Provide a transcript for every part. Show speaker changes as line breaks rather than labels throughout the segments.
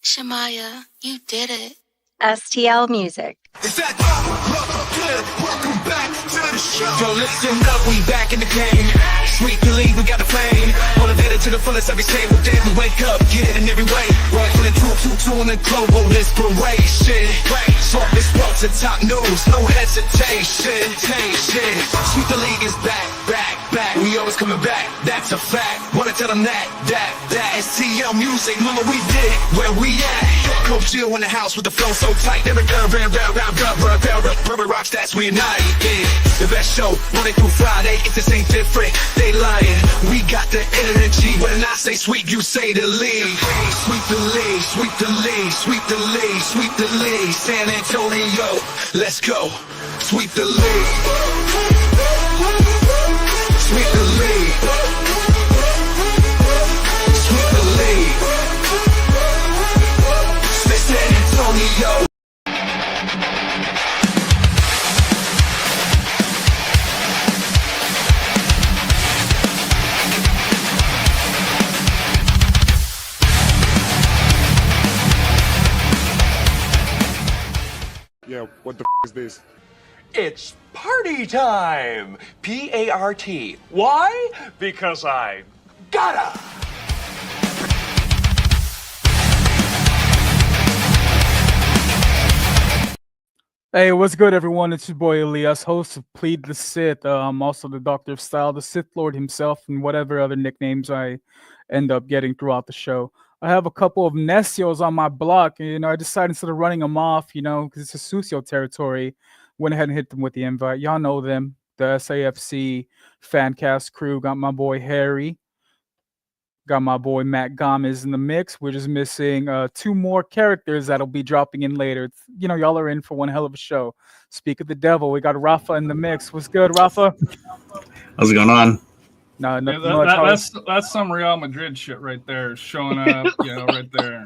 Shamaya, you did it.
STL Music.
Is that good? Welcome back to the show. Yo, listen up, we back in the game. Sweet the lead, we got the flame. Motivated to the fullest every single day. We wake up, get it in every way. Right from the two in the global inspiration. Talk this world to top news, no hesitation. Sweet the league is back. We always coming back, that's a fact. Wanna tell them that STL Music, mama, we did it, where we at? Coach Jill in the house with the flow so tight. Every girl, rubber rock stats, we unite. Yeah, the best show, Monday through Friday, if this ain't different, they lying. We got the energy, when I say sweep, you say the lead. Sweep the lead, sweep the lead, sweep the lead, sweep the lead. San Antonio, let's go. Sweep the lead. Sweep the lead. Sweep the lead. San Antonio.
Yeah, what the is this?
It's party time! P-A-R-T. Why? Because I gotta!
Hey, what's good, everyone? It's your boy Elias, host of Plead the Sith. I'm also the Doctor of Style, the Sith Lord himself, and whatever other nicknames I end up getting throughout the show. I have a couple of necios on my block, and I decided instead of running them off, because it's a sucio territory, went ahead and hit them with the invite. Y'all know them, the SAFC Fancast crew. Got my boy Harry. Got my boy Matt Gomez in the mix. We're just missing two more characters that'll be dropping in later. Y'all are in for one hell of a show. Speak of the devil, we got Rafa in the mix. What's good, Rafa?
How's it going on?
No,
that's some Real Madrid shit right there, showing up, right there.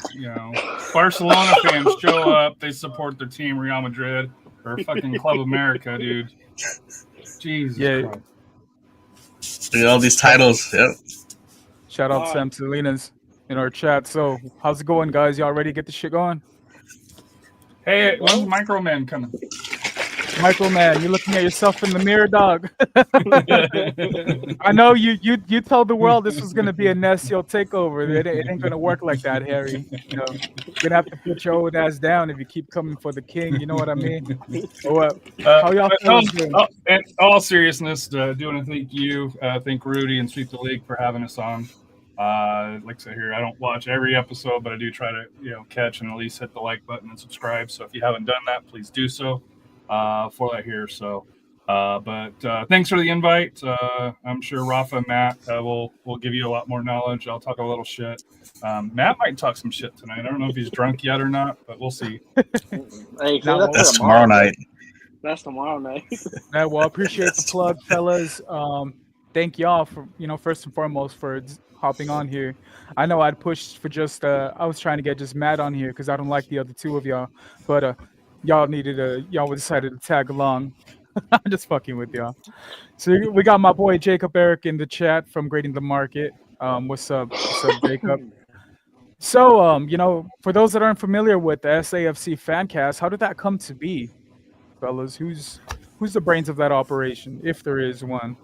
Barcelona fans show up, they support their team, Real Madrid, or fucking Club America, dude. Jesus Christ.
Look at all these titles. Yep.
Shout out Sam Salinas in our chat. So, how's it going, guys? Y'all ready to get this shit going?
Hey, when's Microman coming?
Microman, you're looking at yourself in the mirror, dog. I know you told the world this was gonna be a necio takeover. It ain't gonna work like that, Harry. You're gonna have to put your old ass down if you keep coming for the king. You know what I mean? How y'all feeling?
In all seriousness, do want to thank you, thank Rudy and Sweep the League for having us on. Like I said here, I don't watch every episode, but I do try to catch and at least hit the like button and subscribe. So if you haven't done that, please do so. For that here. So, but thanks for the invite. I'm sure Rafa and Matt will give you a lot more knowledge. I'll talk a little shit. Matt might talk some shit tonight. I don't know if he's drunk yet or not, but we'll see.
Hey, that's tomorrow night.
That's tomorrow night.
Well, appreciate the plug, fellas. Thank y'all for first and foremost for hopping on here. I know I'd pushed for just I was trying to get just Matt on here because I don't like the other two of y'all, but y'all decided to tag along. I'm just fucking with y'all. So we got my boy Jacob Eric in the chat from Grading the Market. What's up, Jacob? So, for those that aren't familiar with the SAFC Fancast, how did that come to be, fellas? Who's the brains of that operation, if there is one?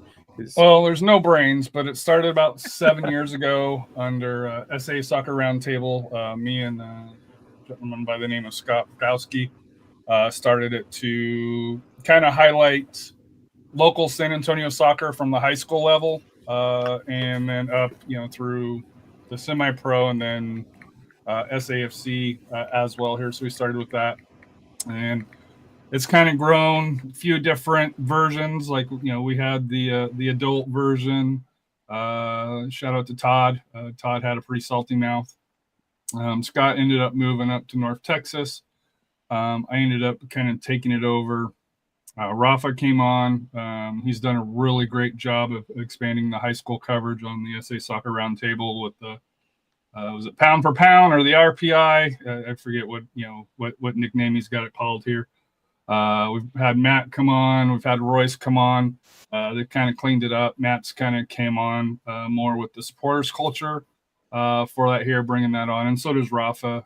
Well, there's no brains, but it started about 7 years ago under SA Soccer Roundtable. Me and a gentleman by the name of Scott Bukowski started it to kind of highlight local San Antonio soccer from the high school level, and then up, through the semi-pro and then SAFC as well here. So we started with that, and it's kind of grown a few different versions. Like, we had the adult version. Shout out to Todd. Todd had a pretty salty mouth. Scott ended up moving up to North Texas. I ended up kind of taking it over. Rafa came on. He's done a really great job of expanding the high school coverage on the SA Soccer Roundtable with the was it Pound for Pound or the RPI? I forget what nickname he's got it called here. We've had Matt come on. We've had Royce come on. They kind of cleaned it up. Matt's kind of came on more with the supporters culture. for that here, bringing that on, and so does Rafa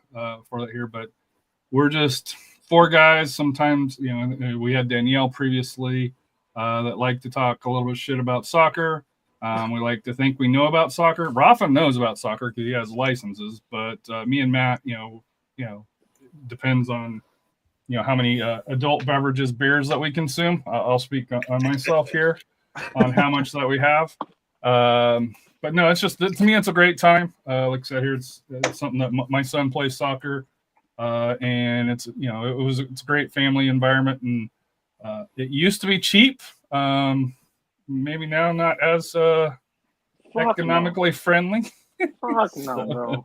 for that here. But we're just four guys. Sometimes, we had Danielle previously that like to talk a little bit of shit about soccer. We like to think we know about soccer. Rafa knows about soccer because he has licenses, but me and Matt, depends on how many adult beverages, beers that we consume. I'll speak on myself here on how much that we have. But no, it's just, to me, it's a great time. Like I said here, it's something that my son plays soccer, and it's it's a great family environment, and it used to be cheap. Maybe now not as economically friendly.
Fuck no, bro.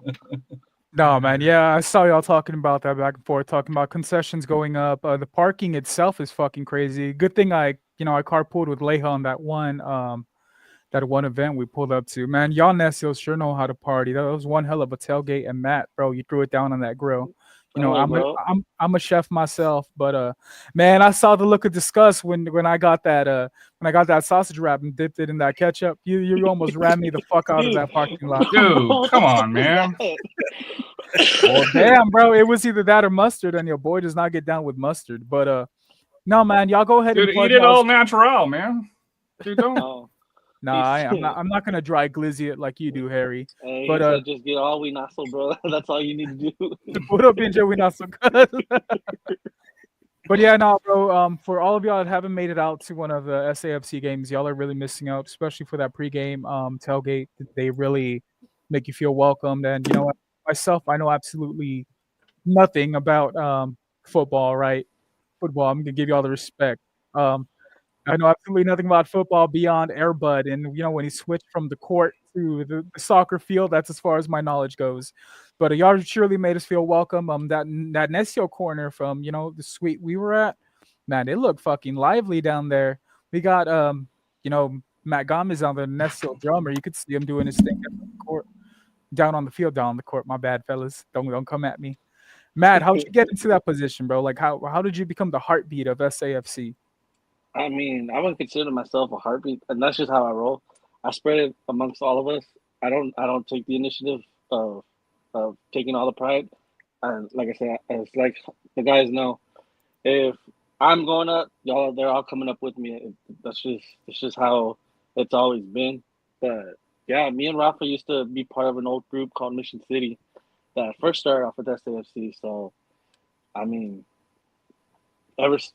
No, man. Yeah, I saw y'all talking about that back and forth, talking about concessions going up. The parking itself is fucking crazy. Good thing I carpooled with Leha on that one event we pulled up to. Man, y'all necios sure know how to party. That was one hell of a tailgate. And Matt, bro, you threw it down on that grill. I'm a chef myself, but man, I saw the look of disgust when I got that sausage wrap and dipped it in that ketchup. You almost ran me the fuck out of that parking lot.
Dude, come on, man.
Well, damn, bro, it was either that or mustard, and your boy does not get down with mustard. But no, man, y'all go ahead
Dude,
and plug
eat it all natural, man. Dude, don't.
No, I'm not gonna dry glizzy it like you do, Harry.
Hey,
but
said just get all we not so, bro. That's all you need to do.
What up, Benja? We not so good. But yeah, no, bro. For all of y'all that haven't made it out to one of the SAFC games, y'all are really missing out, especially for that pregame tailgate. They really make you feel welcomed. And you know what? Myself, I know absolutely nothing about football, right? Football. I'm gonna give you all the respect. I know absolutely nothing about football beyond Air Bud, and when he switched from the court to the soccer field, that's as far as my knowledge goes. But y'all surely made us feel welcome. That Necio corner from the suite we were at, man, it looked fucking lively down there. We got Matt Gomez on the Necio drummer. You could see him doing his thing down on the court, down on the field, down on the court. My bad, fellas. Don't come at me. Matt, how'd you get into that position, bro? Like how did you become the heartbeat of SAFC?
I mean, I wouldn't consider myself a heartbeat, and that's just how I roll. I spread it amongst all of us. I don't take the initiative of taking all the pride. And like I said, it's like the guys know, if I'm going up, they're all coming up with me. It's just how it's always been. But yeah, me and Rafa used to be part of an old group called Mission City that first started off with SAFC. So, I mean,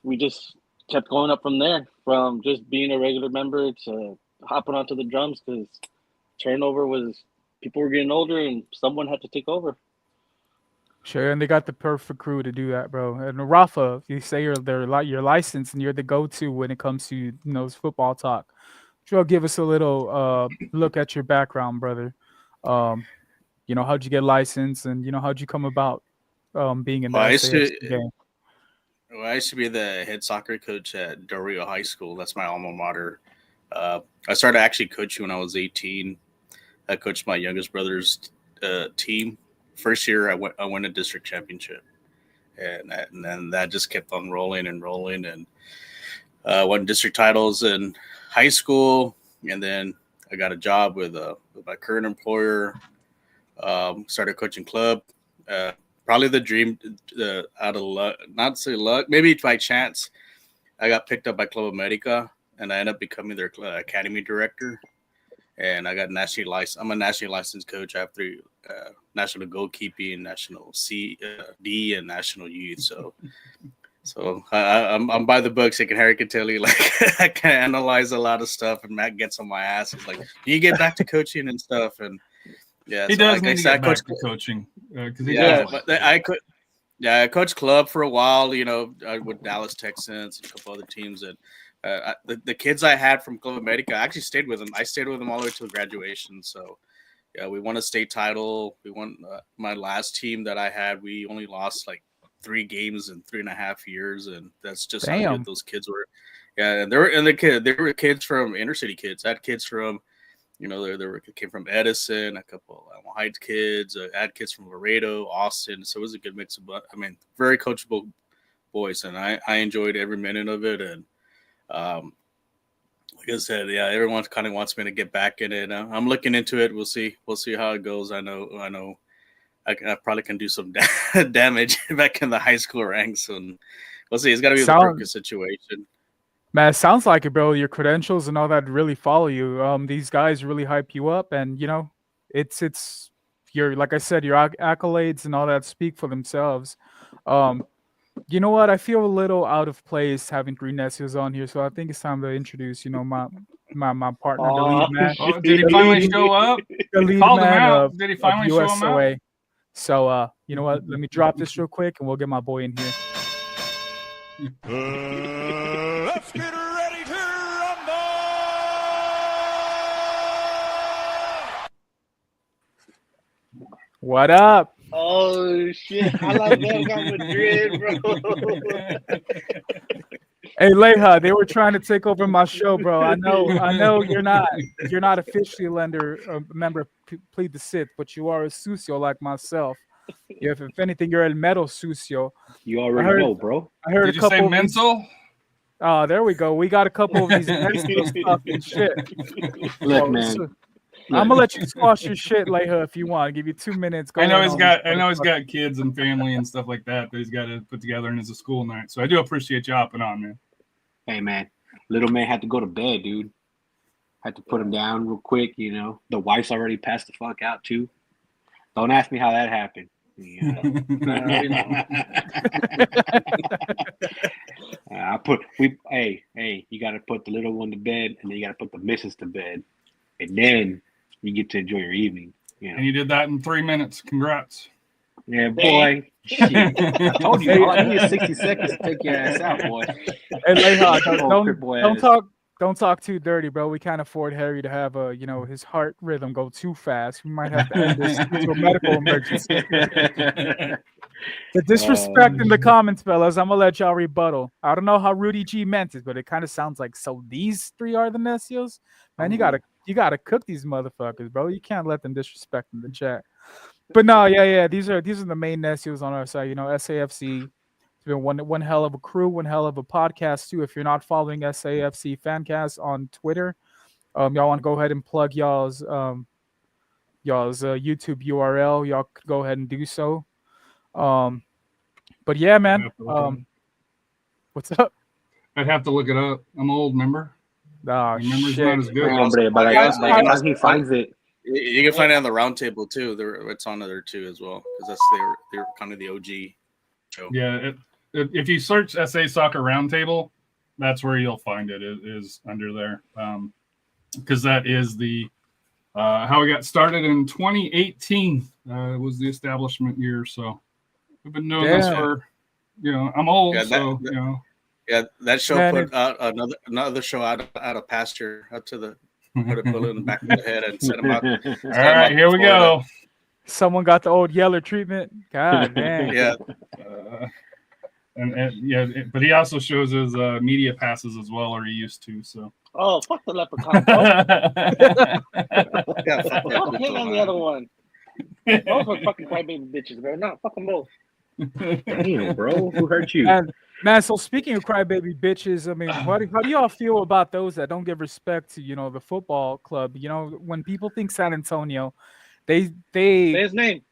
we just kept going up from there, from just being a regular member to hopping onto the drums, because turnover was, people were getting older and someone had to take over.
Sure, and they got the perfect crew to do that, bro. And Rafa, you say you're your license and you're the go-to when it comes to football talk. Sure, give us a little look at your background, brother. How'd you get licensed, and how'd you come about being in the SAFC game?
Well, I used to be the head soccer coach at Del Rio High School. That's my alma mater. I started actually coaching when I was 18. I coached my youngest brother's team. First year, I went to district championship, and then that just kept on rolling, and won district titles in high school, and then I got a job with my current employer. Started coaching club. Probably the dream, out of luck, not to say luck, maybe by chance, I got picked up by Club America, and I ended up becoming their academy director. And I got nationally licensed. I'm a nationally licensed coach. I have 3 national goalkeeping, national D, and national youth. So I'm by the books. Harry can tell you, like, I can analyze a lot of stuff, and Matt gets on my ass. He's like, "Do you get back to coaching and stuff?" And yeah,
he does need to get back to coaching.
I coached club for a while, with Dallas Texans and a couple other teams. And the kids I had from Club America, I actually stayed with them. I stayed with them all the way till graduation. So, yeah, we won a state title. We won my last team that I had. We only lost like 3 games in 3.5 years, and that's just how good those kids were. Yeah, and they were kids from inner city kids. I had kids from. Came from Edison, a couple of Heights kids, I had kids from Laredo, Austin. So it was a good mix of, very coachable boys, and I enjoyed every minute of it. And like I said, yeah, everyone kind of wants me to get back in it. I'm looking into it. We'll see how it goes. I know. I probably can do some damage back in the high school ranks, and we'll see. It's got to be the perfect situation.
Man, it sounds like it, bro. Your credentials and all that really follow you. These guys really hype you up, and it's your, like I said, your accolades and all that speak for themselves. You know what? I feel a little out of place having 3 necios on here, so I think it's time to introduce, my partner, the lead man.
Oh, did he finally show up?
The lead
Called him
man
out.
of,
Did he finally show him out?
USOA. So, you know what? Let me drop this real quick, and we'll get my boy in here.
Let's get ready to rumble!
What up?
Oh shit! I like Belga Madrid, bro.
Hey, Leha, they were trying to take over my show, bro. I know you're not officially a member of Plead the Sith, but you are a sucio like myself. If anything, you're a metal sucio.
You already know, bro.
I heard
Did
a
you
couple
say
of
mental?
Oh, there we go. We got a couple of these stuff and shit.
Look, man.
I'm gonna let you squash your shit, Leha, if you want. I'll give you 2 minutes.
I know he's got kids and family and stuff like that he's got to put together, and it's a school night. So I do appreciate you hopping on, man.
Hey, man. Little man had to go to bed, dude. Had to put him down real quick, The wife's already passed the fuck out, too. Don't ask me how that happened. Yeah. Hey, you got to put the little one to bed, and then you got to put the missus to bed, and then you get to enjoy your evening.
And you did that in 3 minutes. Congrats.
Yeah, boy. Shit. I told you, all I need is 60 seconds to take your ass out, boy.
Hey, Leha, don't talk too dirty, bro. We can't afford Harry to have his heart rhythm go too fast. We might have to end this to a medical emergency. The disrespect in the comments, fellas. I'm gonna let y'all rebuttal. I don't know how Rudy G meant it, but it kind of sounds like, so these 3 are the necios? Man, you gotta cook these motherfuckers, bro. You can't let them disrespect in the chat. But no, yeah. These are the main necios on our side. SAFC. It's been one hell of a crew, one hell of a podcast too. If you're not following SAFC Fancast on Twitter, y'all want to go ahead and plug y'all's YouTube URL. Y'all could go ahead and do so. But yeah, man. What's up?
I'd have to look it up. I'm old, remember?
Oh,
memory's
shit.
not as good.
But he finds it.
You can find it on the roundtable too. It's on there too as well, because they're kind of the OG show.
Yeah, if you search SA Soccer Roundtable, that's where you'll find it. It is under there, because that is the how we got started in 2018. Was the establishment year, so we've been doing this for I'm old,
Yeah, that show put another show out of pasture, up to the put a bullet in the back of the head and sent him out.
All right, here we go.
Someone got the old Yeller treatment. God damn.
Yeah.
But he also shows his media passes as well, or he used to. So.
Oh, fuck the leprechaun, bro. Fuck him and the other one. Those were fucking crybaby bitches, bro. Not fucking both.
Damn, bro. Who hurt you?
Man, so speaking of crybaby bitches, I mean, how do y'all feel about those that don't give respect to, the football club? When people think San Antonio, they
Say his name.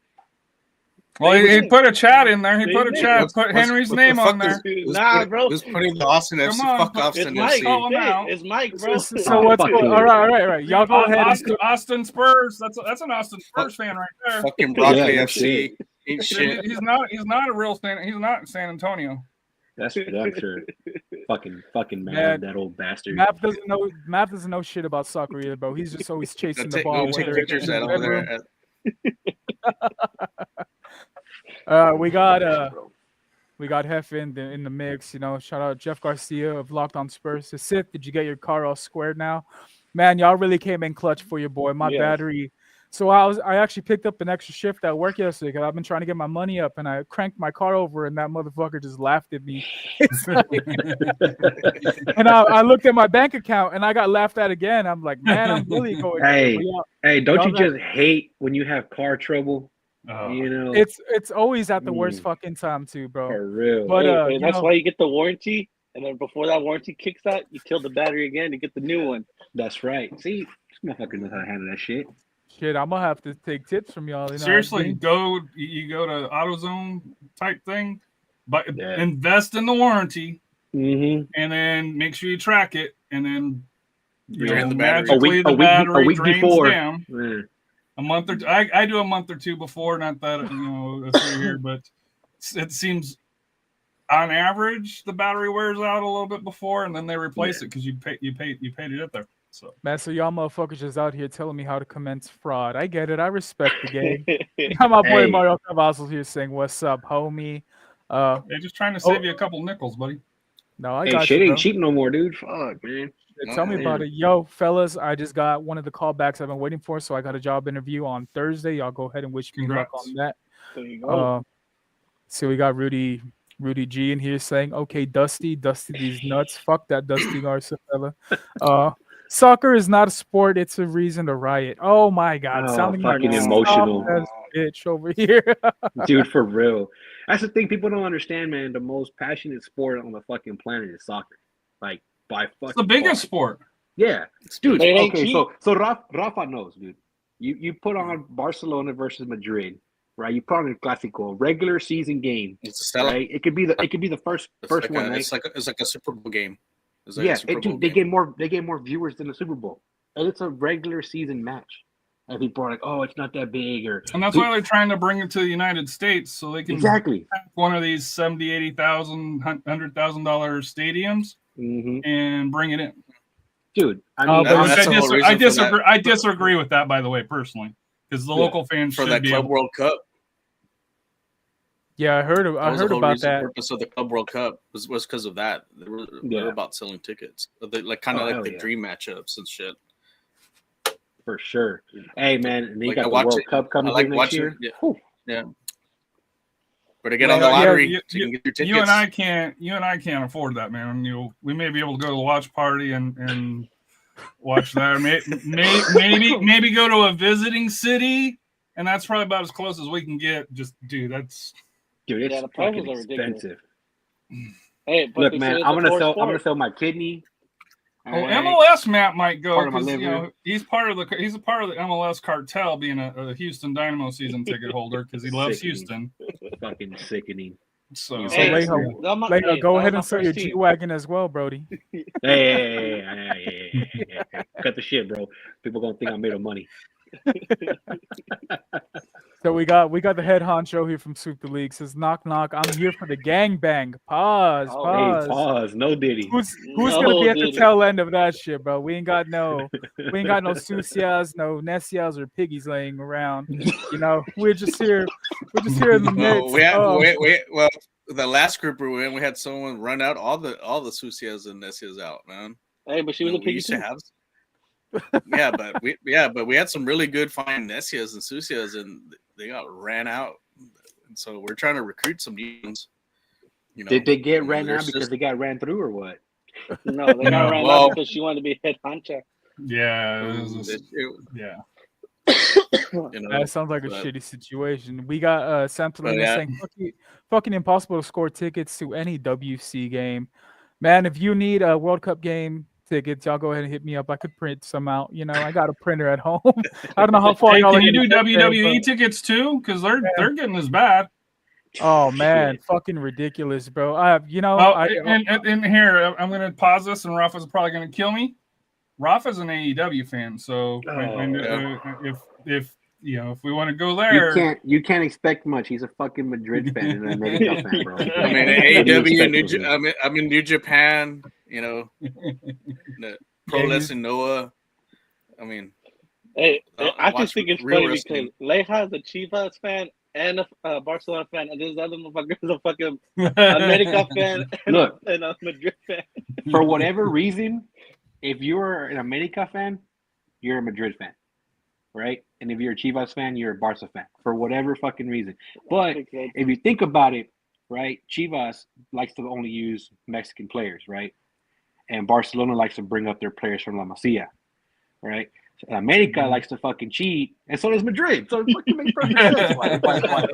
Well, he put a chat in there. He put a chat. Put Henry's name on there.
Nah, bro.
Who's putting the Austin FC? Fuck Austin
Mike.
FC.
It's Mike, bro.
So what's going? All right. Y'all go ahead.
Austin Spurs. That's an Austin Spurs fan right there.
Fucking Broccoli FC. Ain't shit.
He's not a real San. He's not in San Antonio.
That's for damn sure. Fucking man, that old bastard.
Map doesn't know shit about soccer either, bro. He's just always chasing the ball.
Take pictures of that over
there. We got Hef in the mix. Shout out Jeff Garcia of Locked On Spurs. So Sith, did you get your car all squared now? Man, y'all really came in clutch for your boy. My battery. So I actually picked up an extra shift at work yesterday because I've been trying to get my money up, and I cranked my car over, and that motherfucker just laughed at me. And I looked at my bank account, and I got laughed at again. I'm like, man, I'm really going.
Hey, don't you just hate when you have car trouble?
It's always at the worst fucking time too, bro.
For real.
But that's why you get the warranty, and then before that warranty kicks out, you kill the battery again to get the new one.
That's right. See, this motherfucker knows how to handle that shit.
Shit, I'm gonna have to take tips from y'all. You know,
Seriously, you go to AutoZone type thing, but
Yeah.
invest in the warranty,
Mm-hmm.
and then make sure you track it, and then
Drain the battery.
magically the battery drains
before.
down.
Yeah.
A month or two. I do a month or two before, not that it's right here, but it seems on average the battery wears out a little bit before, and then they replace it because you paid to get there. So
man, so y'all motherfuckers just out here telling me how to commence fraud. I get it. I respect the game. My boy
Hey.
Mario Cavazos here saying, "What's up, homie?"
they're just trying to save you a couple nickels, buddy.
No, I
Hey,
got
shit
you,
ain't
bro.
cheap no more, dude. Fuck, man.
Tell me about it. Yo, fellas, I just got one of the callbacks I've been waiting for, so I got a job interview on Thursday. Y'all go ahead and wish me luck
Congrats.
on that.
There you go.
So we got Rudy G in here saying, "Okay, Dusty these nuts. Fuck that Dusty Garza fella. Soccer is not a sport; it's a reason to riot." Oh my God,
Oh,
sounding like
fucking
a
emotional.
soft-ass bitch over here.
Dude, for real. That's the thing people don't understand, man. The most passionate sport on the fucking planet is soccer. Like, by fucking
It's the biggest
far.
sport.
Yeah. Dude,
But it ain't
okay,
cheap.
so Rafa knows, dude. You put on Barcelona versus Madrid, right? You put on a Clásico, regular season game,
It's a sellout.
right? It could be the first
It's
first
like
one,
a,
right?
it's like a Super Bowl game. It's like
Yeah,
a Super Bowl
they
game.
get more viewers than the Super Bowl, and it's a regular season match. And people are like, "Oh, it's not that big," or
And that's why they're trying to bring it to the United States so they can
exactly
pack one of these $70,000, $80,000, $100,000 stadiums and bring it in.
Dude. I mean,
that's the whole reason
I
for
disagree.
that.
I disagree with that, by the way, personally, because the local fans
for
should
that
be
Club
able.
World Cup.
Yeah, I heard
That was the whole
about
reason,
that.
purpose of the Club World Cup was because of that. They were about selling tickets, like kind of like the dream matchups and shit.
For sure. Hey man, and you
Like,
got
I
the
watch
World
it-
Cup coming
I like
in next
watching
year.
it, yeah.
Whew.
Yeah. Better get on the lottery so you can get your tickets.
You and I can't afford that, man. We may be able to go to the watch party and watch that. Maybe go to a visiting city, and that's probably about as close as we can get. Just dude, it's
the prices
fucking
are ridiculous.
expensive.
Hey, but
Look,
they
man,
said it's
I'm
a
gonna
sport.
sell my kidney.
Oh,
Alright?
MLS Matt might go
Part of my
because
liver.
he's a part of the MLS cartel, being a Houston Dynamo season ticket holder because he loves
Sickening.
Houston.
Fucking sickening.
So
So Leho, go ahead and sell your G wagon as well, Brody.
Hey, cut the shit, bro. People gonna think I'm made of money.
So we got the head honcho here from Super League. Says, "Knock knock. I'm here for the gangbang." Pause. Pause.
Hey, pause. No Diddy.
Who's gonna be at the tail end of that shit, bro? We ain't got no sucios, no necios, or piggies laying around. We're just here in the midst.
Well, the last group we were in, we had someone run out all the sucios and necios out, man.
Hey, but she was a piggy
used
too.
to have. but we had some really good fine necios and sucios, and they got ran out. And so we're trying to recruit some new ones.
Did they get ran out because they got ran through or what?
No, they got ran out because she wanted to be head honcho.
Yeah, yeah.
That sounds like a shitty situation. We got Santolina saying fucking impossible to score tickets to any WC game. Man, if you need a World Cup game tickets, y'all go ahead and hit me up. I could print some out. I got a printer at home. I don't know how far y'all
can
are
you do
gonna get there,
WWE tickets too? Because they're getting as bad.
Oh man, fucking ridiculous, bro.
And here I'm gonna pause this, and Rafa's probably gonna kill me. Rafa's an AEW fan, so if we want to go there,
you can't expect much. He's a fucking Madrid fan and an America fan, bro.
I mean, AEW, I'm in New Japan. Pro Wrestling Noah. I mean,
hey, I just think it's funny
wrestling.
because Leja's a Chivas fan and a Barcelona fan, and this other motherfucker is a fucking America fan and a Madrid fan.
For whatever reason, if you're an America fan, you're a Madrid fan, right? And if you're a Chivas fan, you're a Barca fan. For whatever fucking reason. But if you think about it, right, Chivas likes to only use Mexican players, right? And Barcelona likes to bring up their players from La Masia, right? So America likes to fucking cheat, and so does Madrid. So it fucking makes perfect sense.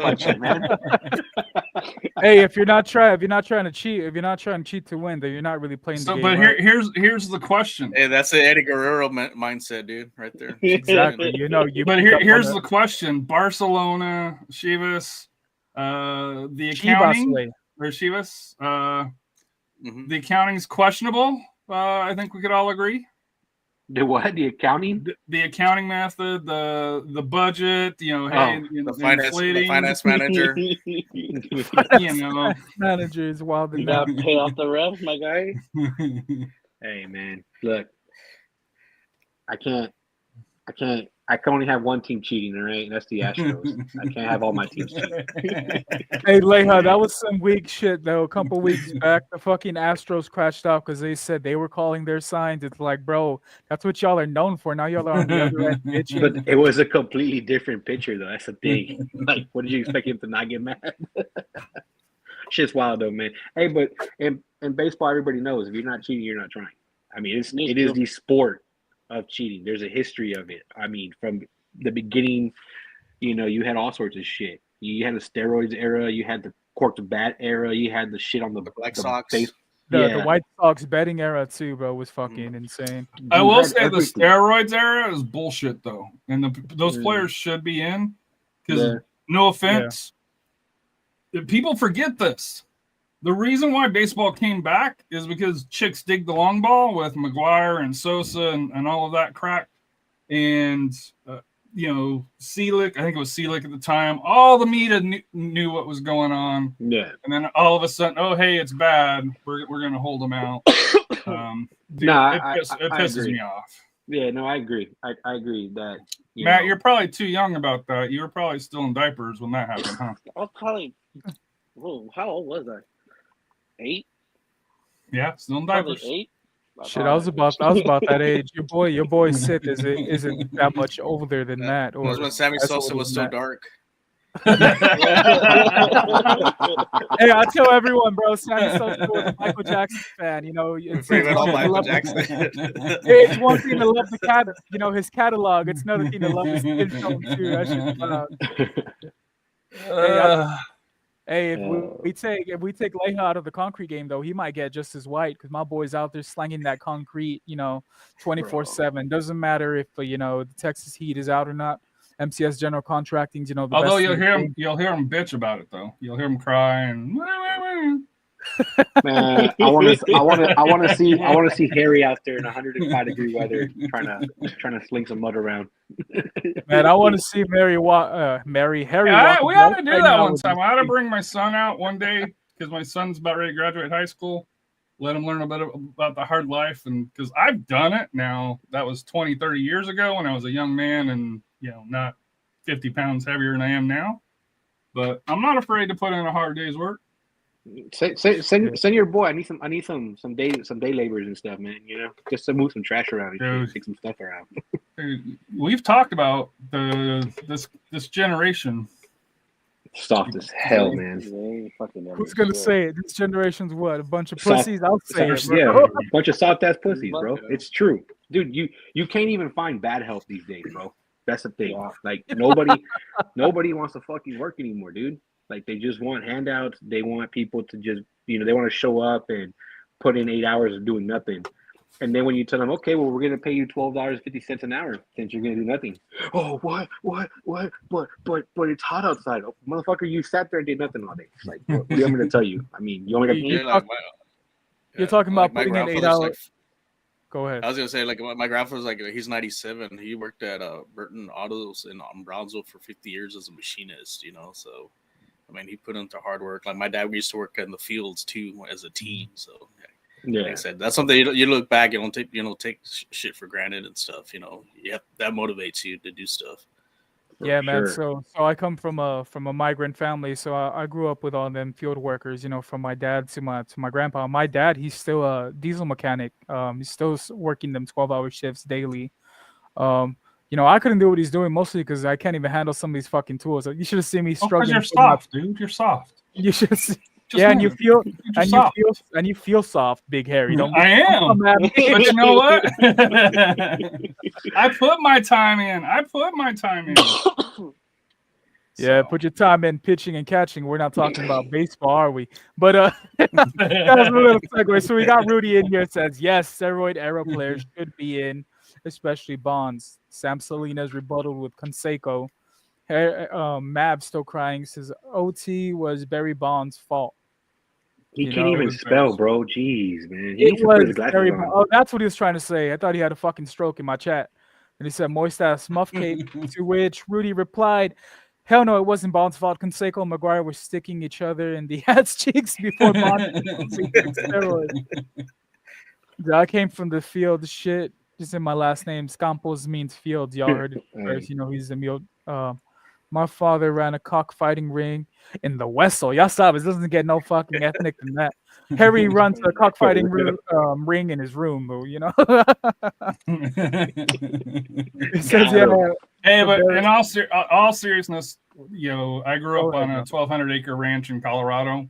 Why shit, man?
Hey, if you're not trying to cheat to win, then you're not really playing the
So,
game.
but
right.
here's the question.
Hey, that's the Eddie Guerrero mindset, dude, right there.
Exactly. You know, you.
But here's the question: Barcelona, Chivas, the accounting or Chivas, the accounting's questionable. I think we could all agree.
The what? The accounting?
The accounting method, the budget. You know, hey,
the finance manager.
You know,
manager is wild.
You got to pay off the refs, my guy.
Hey man, look, I can only have one team cheating, all right? And that's the Astros. I can't have all my teams cheating.
Hey, Leha, that was some weak shit, though. A couple weeks back, the fucking Astros crashed out because they said they were calling their signs. It's like, bro, that's what y'all are known for. Now y'all are on the other end bitching.
But it was a completely different pitcher, though. That's the thing. Like, what did you expect him to not get mad? Shit's wild, though, man. Hey, but in baseball, everybody knows if you're not cheating, you're not trying. I mean, it is the sport of cheating. There's a history of it. I mean, from the beginning, you know, you had all sorts of shit. You had the steroids era, you had the corked bat era, you had the shit on the
Black Sox.
The White Sox betting era too, bro, was fucking insane.
I will say the steroids era is bullshit though, and those players should be in because no offense, people forget this. The reason why baseball came back is because chicks dig the long ball with McGuire and Sosa and all of that crap. And, you know, Selick, I think it was Selick at the time, all the media knew what was going on.
Yeah.
And then all of a sudden, oh, hey, it's bad. We're going to hold them out. Dude, it pisses me off.
Yeah, no, I agree. I agree that.
Matt, you're probably too young about that. You were probably still in diapers when that happened, huh?
I was probably, how old was I? 8?
Yeah, still in diapers.
Probably 8.
Shit, I was about that age. Your boy Sith isn't that much older than that. Or
It was when Sammy Sosa was still dark.
Hey, I tell everyone, bro, Sammy Sosa was a Michael Jackson fan. You know, it's one thing to love his catalog. It's another thing to love his skin tone too. That shit's Hey, if we take Leha out of the concrete game, though, he might get just as white because my boy's out there slanging that concrete, 24/7. Doesn't matter if the Texas Heat is out or not. MCS General Contracting's, the
although
best
you'll hear him bitch about it though. You'll hear him cry and.
Man, I want to see Harry out there in 105-degree weather trying to sling some mud around.
Man, I want to see Harry.
We ought to do that one time. I ought to bring my son out one day because my son's about ready to graduate high school. Let him learn a bit about the hard life, and because I've done it now. That was 20, 30 years ago when I was a young man and not 50 pounds heavier than I am now. But I'm not afraid to put in a hard day's work.
Send your boy. I need some day laborers and stuff, man. Just to move some trash around and take some stuff around.
Dude, we've talked about this generation.
Soft as hell, man.
Who's gonna say it? This generation's what? A bunch of pussies? I'll say it, bro.
Yeah, a bunch of soft ass pussies, bro. It's true, dude. You can't even find bad health these days, bro. That's the thing. Like nobody wants to fucking work anymore, dude. Like they just want handouts. They want people to just, they want to show up and put in 8 hours of doing nothing. And then when you tell them, okay, well, we're going to pay you $12.50 an hour since you're going to do nothing. Oh, what? But it's hot outside. Oh, motherfucker, you sat there and did nothing all day. Like, what do you want me to tell you? I mean, you only got
you're talking about putting in 8 hours. Go ahead.
I was gonna say, like, my grandfather's he's 97. He worked at Burton Autos in Brownsville for 50 years as a machinist. So. I mean, he put into hard work. Like my dad, we used to work in the fields too as a team. So, like I said, that's something you look back. You don't take shit for granted and stuff. That motivates you to do stuff.
Yeah, man. So I come from a migrant family. So I grew up with all them field workers. From my dad to my grandpa. My dad, he's still a diesel mechanic. He's still working them 12-hour shifts daily. I couldn't do what he's doing mostly because I can't even handle some of these fucking tools. You should have seen me struggling.
Because you're soft, dude. You're soft.
You should see. And you feel soft, Big Harry. Don't.
I am. But you know what? I put my time in.
Yeah,
So.
put your time in pitching and catching. We're not talking about baseball, are we? But that's a little segue. So we got Rudy in here. It says yes, steroid era players should be in, especially Bonds. Sam Salinas rebutted with Canseco. Mab still crying. Says OT was Barry Bonds' fault.
He
You
can't
know,
even
was
spell,
Barry's
bro. Jeez, man. He
it
needs to put
was
his glasses
Barry.
on.
Oh, that's what he was trying to say. I thought he had a fucking stroke in my chat. And he said moist ass muff cake. To which Rudy replied, "Hell no, it wasn't Bond's fault. Canseco and Maguire were sticking each other in the ass cheeks before Bond took steroids. I came from the field. Shit, just in my last name. Campos means fields. Y'all heard it first. You know he's the meal. My father ran a cockfighting ring in the Wessel. Ya sabes, doesn't get no fucking ethnic than that. Harry runs a cockfighting ring in his room, you know. It says, yeah.
Hey,
so
but
Barry-
in all seriousness, you know, I grew
Go
up
ahead,
on a
bro.
1,200 acre ranch in Colorado,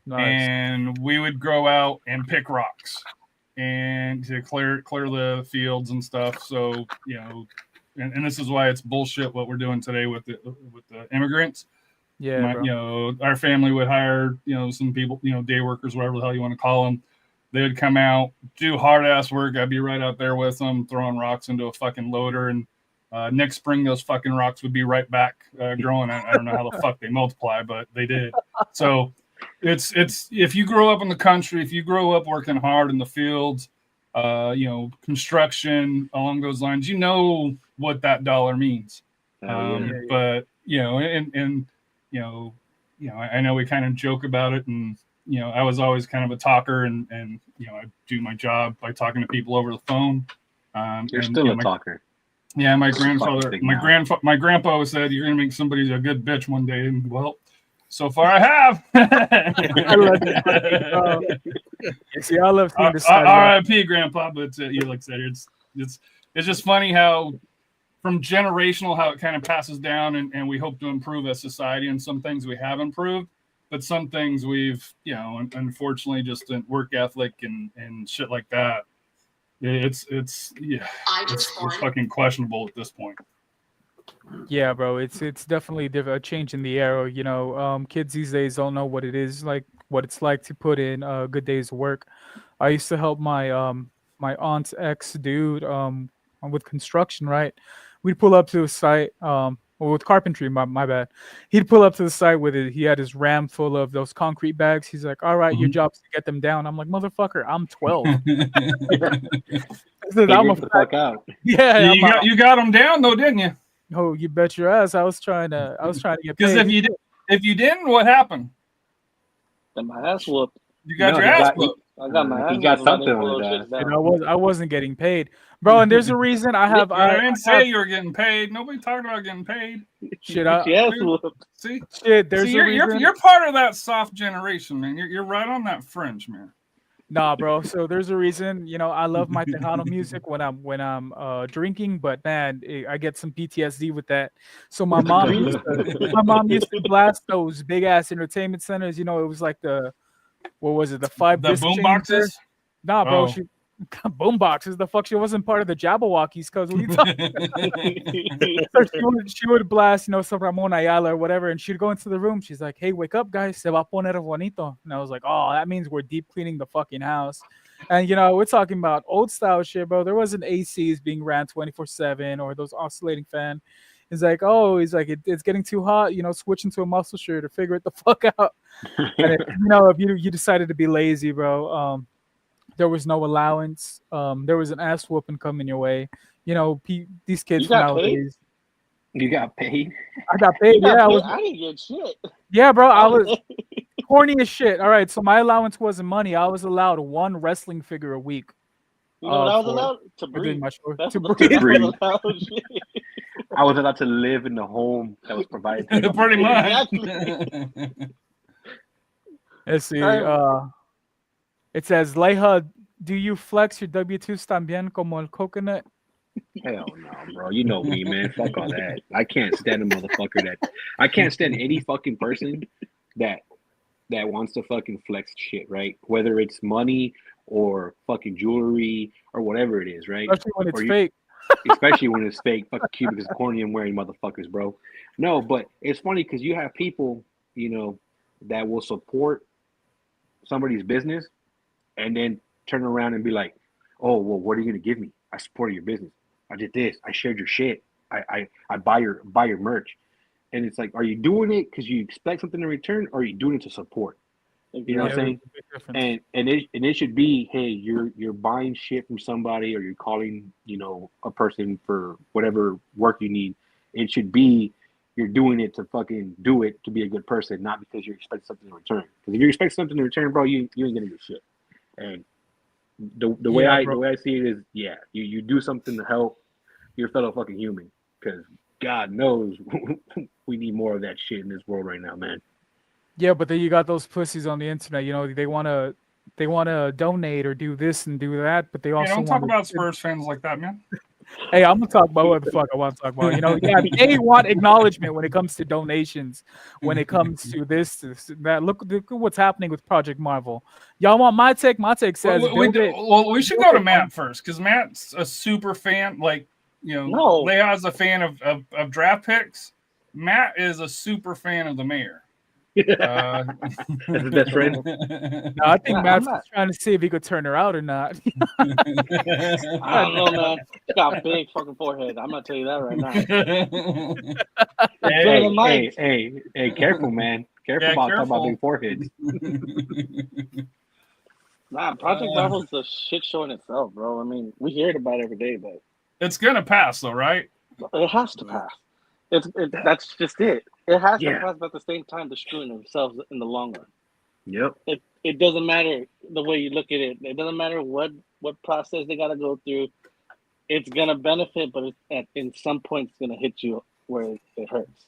Nice.
and we would go out and pick rocks and to clear the fields and stuff. So you know, and this is why it's bullshit what we're doing today with the immigrants.
Yeah, bro.
You know, our family would hire, you know, some people, you know, day workers, whatever the hell you want to call them. They would come out, do hard ass work. I'd be right out there with them, throwing rocks into a fucking loader. And next spring, those fucking rocks would be right back growing. I don't know how the fuck they multiply, but they did. So it's if you grow up in the country, if you grow up working hard in the fields, you know, construction along those lines, you know what that dollar means. But you know, and you know, I know we kind of joke about it, and you know, I was always kind of a talker, and you know, I do my job by talking to people over the phone.
You're still a talker.
Yeah, my grandfather,
big
my
mouth.
my grandpa always said, "You're gonna make somebody a good bitch one day," and well, so far I have.
I love it. See, I love seeing this side.
R.I.P. Grandpa, but you like I said, it's just funny how from generational how it kind of passes down, and we hope to improve as society, and some things we have improved, but some things we've, you know, unfortunately just in work ethic and shit like that, it's fucking questionable at this point.
Yeah, bro, it's definitely a change in the era. You know, kids these days don't know what it is like, what it's like to put in a good day's work. I used to help my aunt's ex dude with construction, right? We'd pull up to a site, or with carpentry, my bad. He'd pull up to the site with it. He had his ram full of those concrete bags. He's like, "All right, your job's to get them down." I'm like, "Motherfucker, I'm 12." I'm a
fuck out.
Yeah,
you got them down though, didn't you?
Oh, you bet your ass. I was trying to get
Because
paid.
if you didn't, what happened?
Got my ass whooped.
You got your ass whooped.
I got my ass
he got
whooped.
something
Pull
on
those
his
shits
ass.
down.
I wasn't getting paid, bro. And there's a reason I have.
I didn't say you were getting paid. Nobody talked about getting paid.
Shit.
Yes, whooped.
See,
shit. There's a reason.
You're part of that soft generation, man. You're right on that fringe, man.
Nah, bro. So there's a reason. You know, I love my Tejano music when I'm drinking, but man, I get some PTSD with that. So my mom used to blast those big ass entertainment centers. You know, it was like what was it? The 5
The
disc
boom
changer?
boxes?
Nah, bro.
Oh.
She boom boxes. The fuck, she wasn't part of the Jabberwockies. Cause what are you talking about? So she would blast, you know, some Ramon Ayala or whatever, and she'd go into the room. She's like, "Hey, wake up, guys! Se va a poner bonito." And I was like, "Oh, that means we're deep cleaning the fucking house." And you know, we're talking about old style shit, bro. There wasn't ACs being ran 24/7 or those oscillating fan. He's like, it's getting too hot. You know, switch into a muscle shirt or figure it the fuck out. And you know, if you decided to be lazy, bro, there was no allowance. There was an ass whooping coming your way. You know, these kids nowadays.
You got paid?
I got paid. Yeah,
I didn't get shit.
Yeah, bro, I was horny as shit. All right, so my allowance wasn't money. I was allowed 1 wrestling figure a week.
You know what I was allowed? To breathe.
To breathe.
I was allowed to live in the home that was provided to me.
Pretty much.
Let's see. It says, Leija, do you flex your W2s también como el coconut?
Hell no, bro. You know me, man. Fuck all that. I can't stand a motherfucker I can't stand any fucking person that wants to fucking flex shit, right? Whether it's money or fucking jewelry or whatever it is, right?
Especially when it's fake.
especially when it's fake. Fucking cubic zirconium wearing motherfuckers, bro. No, but it's funny because you have people, that will support somebody's business and then turn around and be like, "Oh, well, what are you gonna give me? I supported your business. I did this. I shared your shit. I buy your merch." And it's like, are you doing it because you expect something in return, or are you doing it to support? You know what I'm saying? And it should be, hey, you're buying shit from somebody, or you're calling, a person for whatever work you need. It should be you're doing it to fucking do it to be a good person, not because you expect something in return. Because if you expect something in return, bro, you ain't gonna get shit. And the way I see it is, yeah, you do something to help your fellow fucking human, because God knows we need more of that shit in this world right now, man.
Yeah, but then you got those pussies on the internet. They wanna donate or do this and do that, but they
Hey,
also
don't talk
want.
about Spurs fans like that, man.
Hey, I'm gonna talk about what the fuck I want to talk about. Yeah, they want acknowledgement when it comes to donations, when it comes to this, that. Look at what's happening with Project Marvel. Y'all want my take? My take says build it.
Well, we should go to Matt first, because Matt's a super fan. Like,
No.
Lea's a fan of draft picks. Matt is a super fan of the mayor.
That's his best friend.
No, I think Matt's just trying to see if he could turn her out or not.
I don't know, man. She got a big fucking forehead. I'm gonna tell you that right now.
Hey, careful, man. Careful about talking about big foreheads.
Nah, Project Marvel's a shit show in itself, bro. I mean, we hear it about it every day, but
it's gonna pass, though, right?
It has to pass. That's just it. It has to pass, but at the same time, they're screwing themselves in the long run.
Yep.
It doesn't matter the way you look at it. It doesn't matter what process they got to go through. It's gonna benefit, but in some point, it's gonna hit you where it hurts.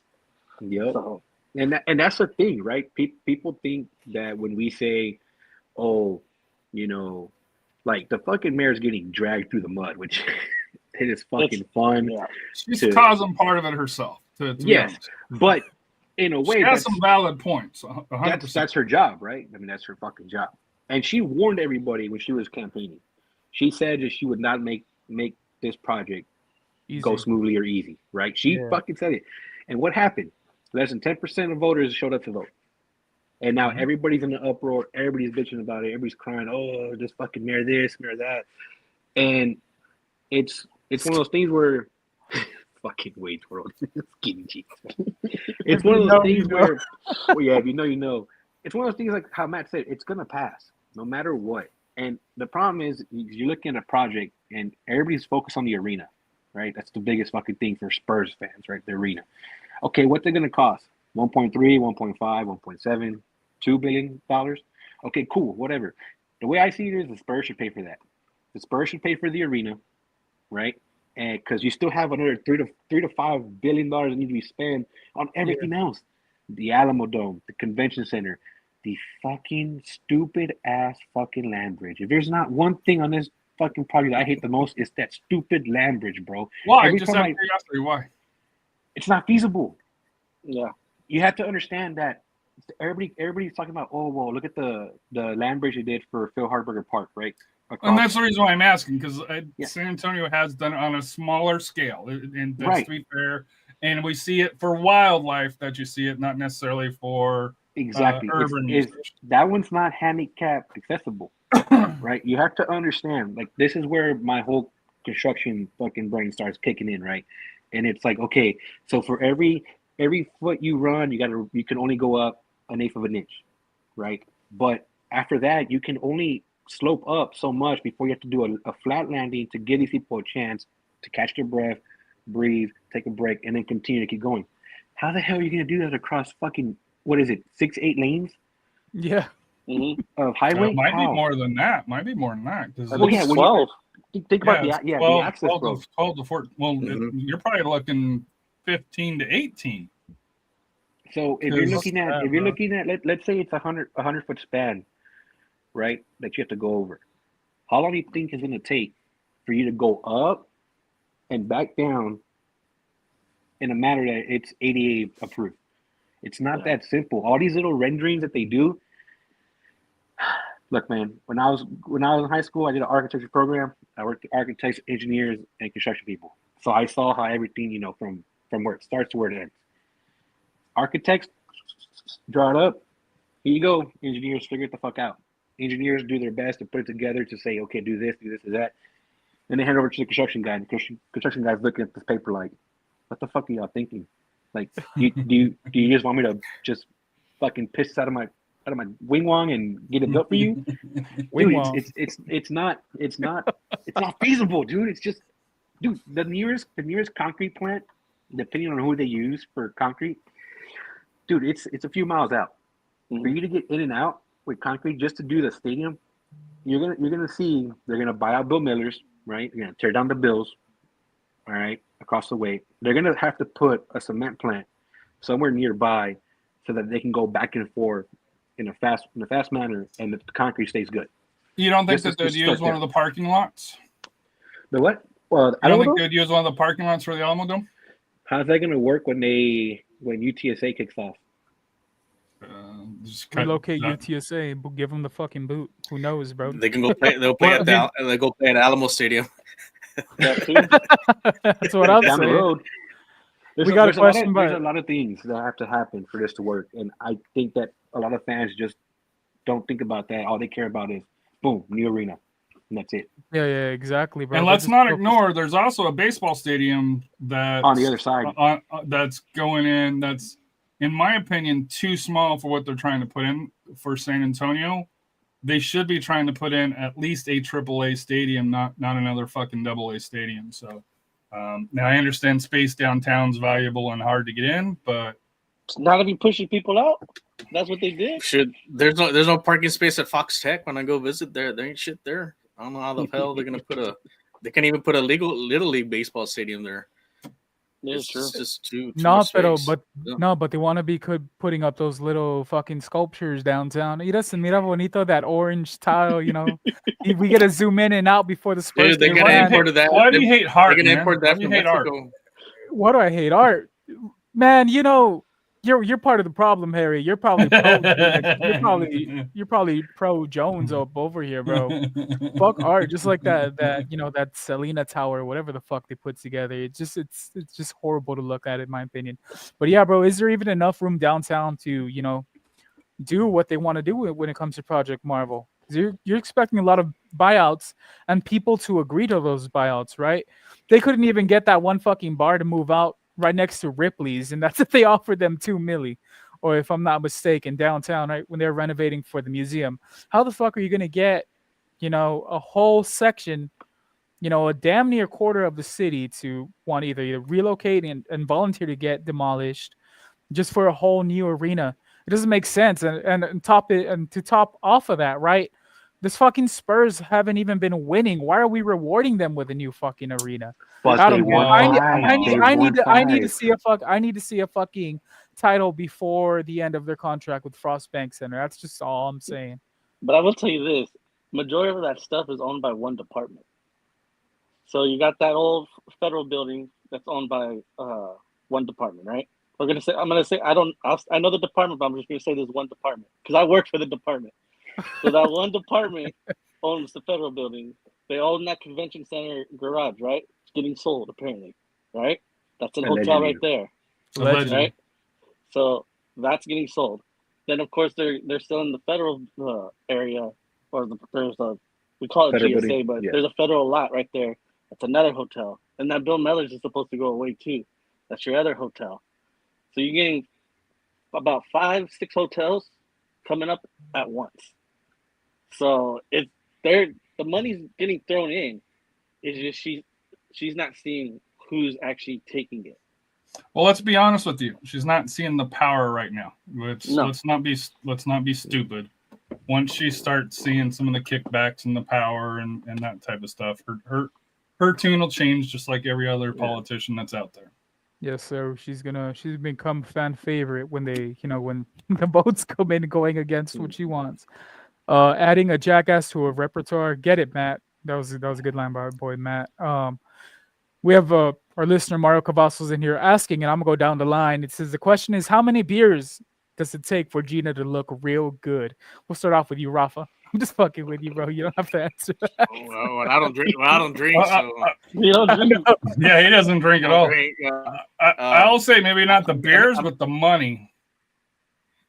Yep.
So,
and that's the thing, right? People think that when we say, "Oh, like the fucking mayor's getting dragged through the mud," which it is fucking fun.
Yeah.
She's causing part of it herself.
Yes, but in a way,
she has some valid points.
100%. That's her job, right? I mean, that's her fucking job. And she warned everybody when she was campaigning. She said that she would not make this project go smoothly or easy, right? She fucking said it. And what happened? Less than 10% of voters showed up to vote. And now everybody's in the uproar. Everybody's bitching about it. Everybody's crying, "Oh, this fucking mayor this, mayor that." And it's one of those things where fucking Wade's World. Skinny jeans. It's one of those things where, well, yeah, if you know, you know. It's one of those things like how Matt said, it's gonna pass no matter what. And the problem is you're looking at a project and everybody's focused on the arena, right? That's the biggest fucking thing for Spurs fans, right? The arena. Okay, what's it gonna cost? 1.3, 1.5, 1.7, $2 billion? Okay, cool, whatever. The way I see it is the Spurs should pay for that. The Spurs should pay for the arena, right? And because you still have another $3 to $5 billion that need to be spent on everything else. The Alamo Dome, the convention center, the fucking stupid ass fucking land bridge. If there's not one thing on this fucking project that I hate the most, it's that stupid land bridge, bro.
Why? Just out of curiosity, why?
It's not feasible.
Yeah.
You have to understand that everybody's talking about, oh, well, look at the land bridge they did for Phil Hartberger Park, right?
And that's the reason why I'm asking, because San Antonio has done it on a smaller scale, and that's to be fair. And we see it for wildlife that you see it, not necessarily for urban.
That one's not handicap accessible, right? You have to understand, like, this is where my whole construction fucking brain starts kicking in, right? And it's like, okay, so for every foot you run, you can only go up 1/8 of an inch, right? But after that, you can only slope up so much before you have to do a flat landing to give these people a chance to catch their breath, breathe, take a break, and then continue to keep going. How the hell are you going to do that across fucking, what is it, 6-8 lanes?
Yeah.
Of highway?
Might be more than that. Might be more than that.
Well, yeah,
12.
Think about the access
12 to 14. Well, you're probably looking 15 to 18.
So if you're looking at let's say it's a 100-foot span, right, that you have to go over. How long do you think it's going to take for you to go up and back down in a manner that it's ADA approved? It's not that simple. All these little renderings that they do. Look, man, when I was in high school, I did an architecture program. I worked with architects, engineers, and construction people. So I saw how everything, from where it starts to where it ends. Architects draw it up. Here you go. Engineers figure it the fuck out. Engineers do their best to put it together to say, okay, do this, do that. Then they hand it over to the construction guy, and the construction guy's looking at this paper like, what the fuck are y'all thinking? Like, do you just want me to just fucking piss out of my wing wong and get it built for you? Dude, it's not feasible, dude. It's just, dude, the nearest concrete plant, depending on who they use for concrete, dude, it's a few miles out. For you to get in and out with concrete just to do the stadium, you're gonna see they're gonna buy out Bill Miller's, right? They're gonna tear down the Bills, all right, across the way. They're gonna have to put a cement plant somewhere nearby so that they can go back and forth in a fast manner, and the concrete stays good.
You don't think that they'd use one of the parking lots?
The what? Well,
I don't think they'd use one of the parking lots for the Alamo Dome.
How's that gonna work when UTSA kicks off?
Relocate UTSA, give them the fucking boot. Who knows, bro?
They can go play. They'll play at Alamo Stadium.
That's what I'm
down
saying.
The road.
There's a
lot of things that have to happen for this to work, and I think that a lot of fans just don't think about that. All they care about is boom, new arena, and that's it.
Yeah, exactly, bro.
And let's not ignore there's also a baseball stadium that's
on the other side
that's going in. That's, in my opinion, too small for what they're trying to put in for San Antonio. They should be trying to put in at least a AAA stadium, not another fucking AA stadium. So now I understand space downtown's valuable and hard to get in, but
not if you're pushing people out. That's what they did.
There's no parking space at Fox Tech when I go visit there. There ain't shit there. I don't know how the hell they're gonna they can't even put a little league baseball stadium there.
It's true.
Just too
but they want to be putting up those little fucking sculptures downtown. Mira bonito, that orange tile, we get to zoom in and out before the Spurs.
Dude, they're gonna import that.
Why do you hate art?
They're gonna import that from
Mexico.
Why do I hate art? Man, you're part of the problem, Harry. You're probably pro Jones up over here, bro. Fuck art, just like that Selena Tower, whatever the fuck they put together. It's just horrible to look at, in my opinion. But yeah, bro, is there even enough room downtown to do what they want to do when it comes to Project Marvel? You're expecting a lot of buyouts and people to agree to those buyouts, right? They couldn't even get that one fucking bar to move out right next to Ripley's, and that's if they offered them $2 million, or if I'm not mistaken, downtown, right, when they're renovating for the museum. How the fuck are you gonna get, a whole section, a damn near quarter of the city to want either relocate and volunteer to get demolished just for a whole new arena? It doesn't make sense. And to top off of that, right? This fucking Spurs haven't even been winning. Why are we rewarding them with a new fucking arena?
But
I don't know. I need to see a fucking title before the end of their contract with Frost Bank Center. That's just all I'm saying.
But I will tell you this: majority of that stuff is owned by one department. So you got that old federal building that's owned by one department, right? I'm gonna say I know the department, but I'm just gonna say there's one department because I work for the department. So that one department owns the federal building. They own that convention center garage, right? It's getting sold apparently, right? That's a hotel right there, right? So that's getting sold. Then of course they're still in the federal area, or we call it
federal
GSA,
building.
but there's a federal lot right there. That's another hotel, and that Bill Mellers is supposed to go away too. That's your other hotel. So you're getting about 5-6 hotels coming up at once. So the money's getting thrown in. It's just she's not seeing who's actually taking it.
Well, let's be honest with you. She's not seeing the power right now. Let's not be stupid. Once she starts seeing some of the kickbacks and the power and that type of stuff, her tune will change just like every other politician that's out there.
Yes, sir. She's become fan favorite when when the votes come in going against what she wants. Adding a jackass to a repertoire. Get it, Matt. That was a good line by our boy Matt. We have our listener Mario Cavazos in here asking, and I'm gonna go down the line. It says the question is, how many beers does it take for Gina to look real good? We'll start off with you, Rafa. I'm just fucking with you, bro. You don't have to answer.
Well, I don't drink. Well, I don't drink. So
You don't drink.
Yeah, he doesn't drink at
I
all.
don't drink,
I'll say maybe not the beers, but the money.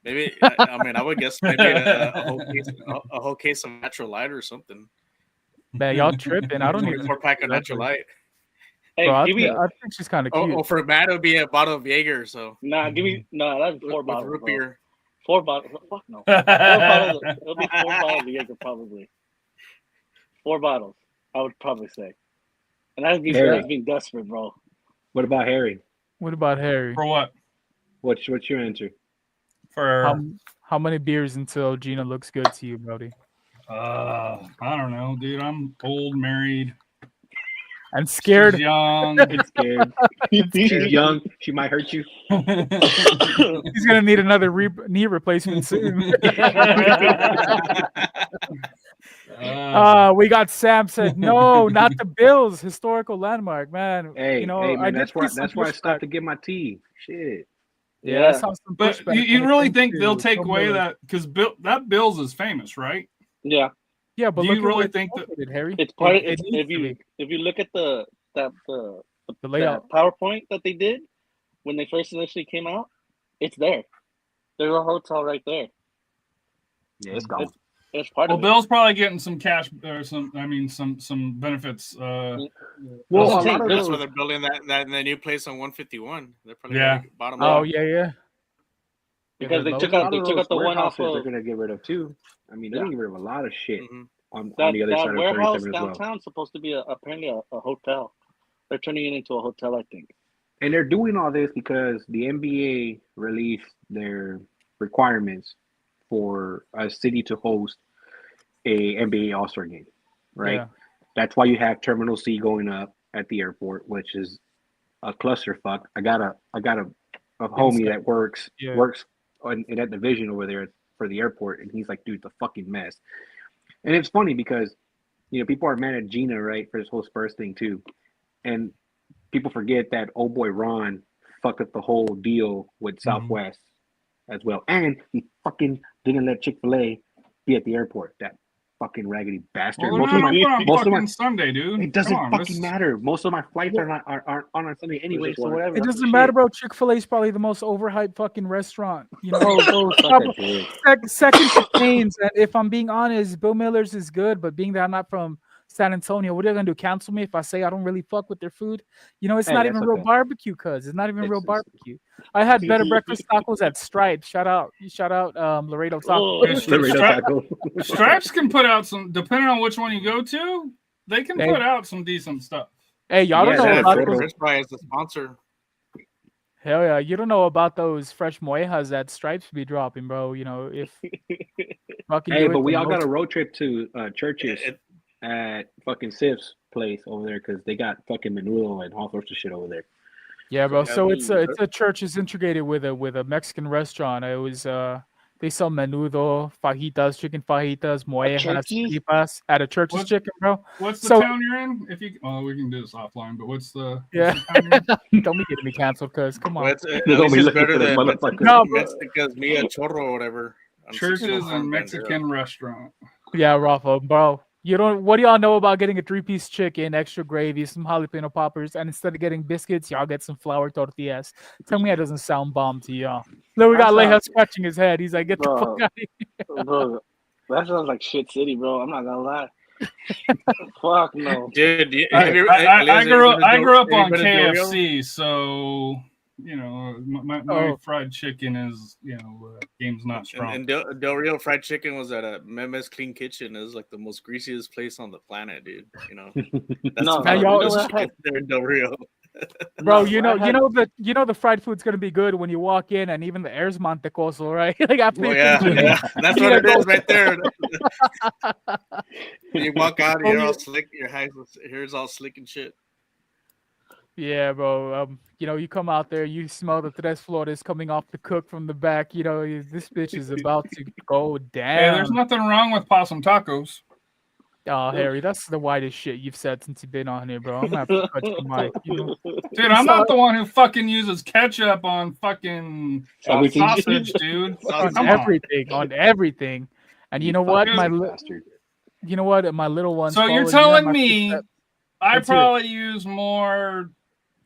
maybe. I mean, I would guess maybe a whole case of natural light or something.
Man, y'all tripping. I don't even.
4-pack of natural light.
Hey,
Bro, I
give me.
think she's kind of cute.
Oh, for Matt, it would be a bottle of Jaeger. So
Nah, give me. Nah, that's four
with
bottles.
root
Bro.
beer.
4 bottles. Fuck no. 4 bottles. It'll be 4 bottles of Jaeger probably. 4 bottles, I would probably say. And that's being desperate, bro.
What about Harry?
What about Harry?
For what?
What's your answer?
For
How many beers until Gina looks good to you, Brody?
I don't know, dude. I'm old, married.
I'm scared.
She's young.
It's scared. She's young. She might hurt you.
He's gonna need another knee replacement soon. We got Sam said no, not the Bills. Historical landmark, man.
Hey,
you know,
hey, man,
that's
why I stopped to get my tea. Shit.
Yeah, I saw some
But
pushback
you
when it
really
comes
think
to
they'll take
Bill
away
Miller.
that because that Bills is famous, right?
Yeah,
Yeah, but
Do
look
you
at
really
where
think
it's
that-
located, Harry?
it's part of
It
it.
needs
If
to
you look at the
layout.
PowerPoint that they did when they first initially came out, it's there. There's a hotel right there.
Yeah, it's gone.
It's part
Well,
of it.
Bill's probably getting some cash or some benefits.
Well,
Well,
a lot of
That's
those,
where they're building that the new place on 151. They're probably
Yeah.
bottom.
Oh
line.
yeah.
Because they
Lowe's.
took
a
out
lot of
the
those
one off
warehouses
of
they're gonna get rid of too. I mean, they're
Yeah.
gonna get rid of a lot of shit
Mhm.
on
that
the other side of
warehouse
37 as well.
downtown. Supposed to be apparently a hotel. They're turning it into a hotel, I think.
And they're doing all this because the NBA released their requirements for a city to host a NBA All-Star game, right?
Yeah.
That's why you have Terminal C going up at the airport, which is a clusterfuck. I got a homie that works in that division over there for the airport, and he's like, dude, it's a fucking mess. And it's funny because people are mad at Gina, right, for this whole Spurs thing too, and people forget that old boy Ron fucked up the whole deal with Southwest as well, and he fucking didn't let Chick-fil-A be at the airport. That fucking raggedy bastard.
Well,
most of my
Sunday, dude.
it doesn't
Come on,
fucking matter. Most of my flights aren't on Sunday anyway, so whatever.
It
that's
doesn't
the
matter,
shit.
bro. Chick-fil-A is probably the most overhyped fucking restaurant.
Suck a dick.
Second to Cane's. And if I'm being honest, Bill Miller's is good, but being that I'm not from San Antonio, what are they gonna do? Cancel me if I say I don't really fuck with their food? It's
Hey,
not
that's
even real
okay.
barbecue, cuz it's not even real
It's-
barbecue. I had better breakfast tacos at Stripes. Shout out Laredo Taco.
Yeah,
Laredo Taco.
Stripes can put out some, depending on which one you go to, they can
Hey.
put out some decent stuff.
Hey, y'all
Yeah,
don't know
that
about
photo.
those.
French fry is the sponsor.
Hell yeah, you don't know about those fresh moejas that Stripes be dropping, bro. If fucking
Hey,
do it,
but we
then
all got
most-
a road trip to Churches at fucking Sif's place over there because they got fucking menudo and all sorts of shit over there.
Yeah, bro.
Yeah,
So it's a church is integrated with a Mexican restaurant. It was they sell menudo, fajitas, chicken fajitas, moejas,
Church's?
tripas at a Church's
What-
chicken, bro.
What's the
So-
town you're in? If you, we can do this offline. But what's the
Yeah.
what's the town you're in?
Don't be getting me canceled, cuz come on.
Well, at
They're
least
gonna be
it's
looking
better
for this
than
motherfucker.
No, bro.
Mexica's Mia Chorro or whatever. on
Churches
61
and
Bandera.
Mexican restaurant.
Yeah, Rafa, bro. What do y'all know about getting a 3-piece chicken, extra gravy, some jalapeno poppers, and instead of getting biscuits, y'all get some flour tortillas? Tell me that doesn't sound bomb to y'all. Look, we got
That
Leia
sounds-
scratching his head. He's like, get the
Bro.
fuck out of here.
Bro, that sounds like shit city, bro. I'm not gonna lie. Fuck no.
Dude,
I grew up on
Del Rio?
KFC, so my
Oh.
fried chicken is game's not strong.
And Del Rio Fried Chicken was at a Meme's Clean Kitchen. It was like the most greasiest place on the planet, dude. That's
No,
man, y'all-
there in Del Rio.
Bro,
No,
you know
I had-
the fried food's gonna be good when you walk in, and even the air's mantecoso, right? Like after
Oh
you
yeah,
finish eating,
yeah. That's what it is right there. You walk out,
Oh,
you're
yeah.
all slick. Your hair's all slick and shit.
Yeah, bro. You come out there, you smell the tres flores coming off the cook from the back. This bitch is about to go
Hey,
down.
there's nothing wrong with possum tacos.
Oh, Harry, that's the whitest shit you've said since you've been on here, bro. I'm gonna have to cut your mic.
Dude, I'm not the one who fucking uses ketchup on fucking
Everything.
sausage, dude.
Sausage.
Come on.
on everything. And you know what, my little ones.
So you're
following
telling
my
me
footsteps.
I
Let's hear it.
probably use more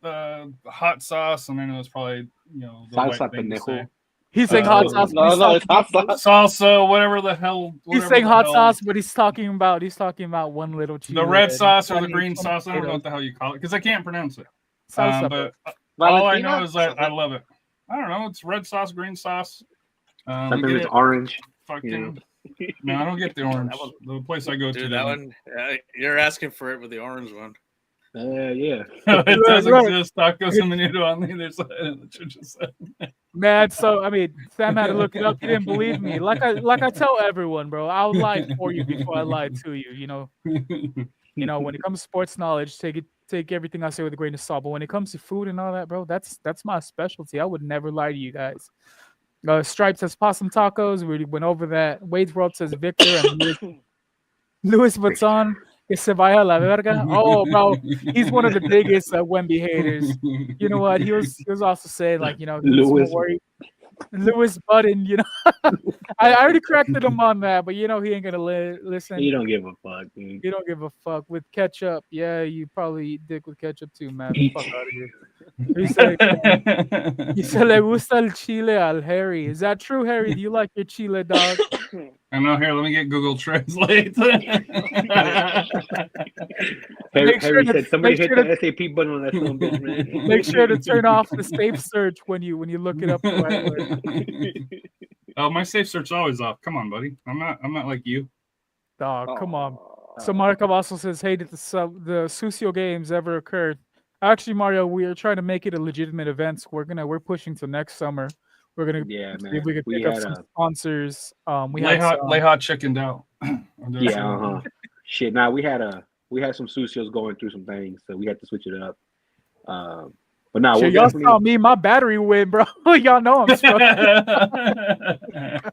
hot sauce, and I know it's probably the
Salsa
right thing to
pendejo.
say.
He's saying hot sauce. but he's
No, it's
talking-
hot sauce.
Salsa, whatever the hell.
He's saying hot sauce, but he's talking about one little cheese.
The red sauce or the green sauce. I don't know what the hell you call it because I can't pronounce it.
Salsa.
But all I know
Valentina?
is that I love it. I don't know. It's red sauce, green sauce.
Sometimes it's orange.
Fucking. No, I don't get the orange. The place I go to.
Dude, that one, you're asking for it with the orange one.
Yeah.
It does exist. Tacos and menudo on the other side of the church.
Man, so I mean, Sam had to look it up. He didn't believe me. Like I tell everyone, bro, I'll lie for you before I lie to you. You know, when it comes to sports knowledge, take everything I say with a grain of salt. But when it comes to food and all that, bro, that's my specialty. I would never lie to you guys. Stripes says possum tacos. We already went over that. Wade's World says Victor and Louis Vuitton. Que se vaya la verga. Oh, bro, he's one of the biggest Wemby haters. You know what? He was also saying Louis Button. I already corrected him on that, but he ain't gonna listen.
You don't give a fuck, dude.
You don't give a fuck with ketchup. Yeah, you probably eat dick with ketchup too, man. Fuck out of here. He said, "Le gusta el chile al Harry." Is that true, Harry? Do you like your chile, dog?
I know. Here, let me get Google Translate.
Harry said somebody hit the SAP button on that phone, bitch, man.
Make sure to turn off the safe search when you look it up the right way.
Oh, my safe search is always off. Come on, buddy. I'm not like you.
Dog, come on. So Marco also says, "Hey, did the Sucio games ever occurred?" Actually, Mario, we are trying to make it a legitimate event. So we're pushing to next summer. We're gonna see if we can pick up some sponsors.
Lay hot chickened out.
Yeah, shit. Now we had some Sucios going through some things, so we had to switch it up. But now
y'all saw me, my battery went, bro. Y'all know I'm struggling.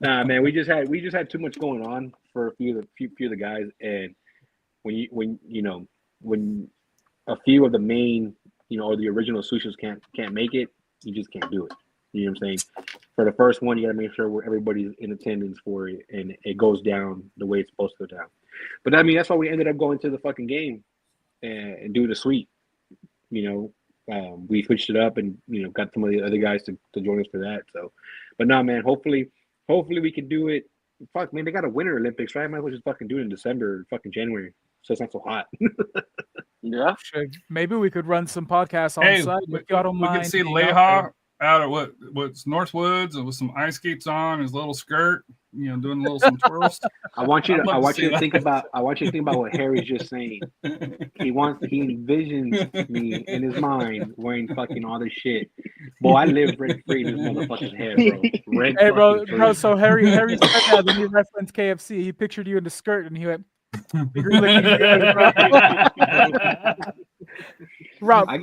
Nah, man, we just had too much going on for a few of the guys, and when a few of the main, or the original Sucios can't make it, you just can't do it. You know what I'm saying? For the first one, you got to make sure everybody's in attendance for it, and it goes down the way it's supposed to go down. But I mean, that's why we ended up going to the fucking game and doing the suite. We switched it up and got some of the other guys to join us for that. So, but now, man, hopefully we can do it. Fuck, man, they got a Winter Olympics, right? I might as well just fucking do it in December, fucking January, so it's not so hot.
Yeah.
Maybe we could run some podcasts on site. If y'all don't mind.
We can see Leha out at what's Northwoods with some ice skates on, his little skirt, doing some twirls.
I want you to think about what Harry's just saying. He envisions me in his mind wearing fucking all this shit. Boy, I live rent free in this motherfucker's head, bro.
Hey, bro. So Harry said that when he referenced KFC, he pictured you in the skirt, and he went. Rafa's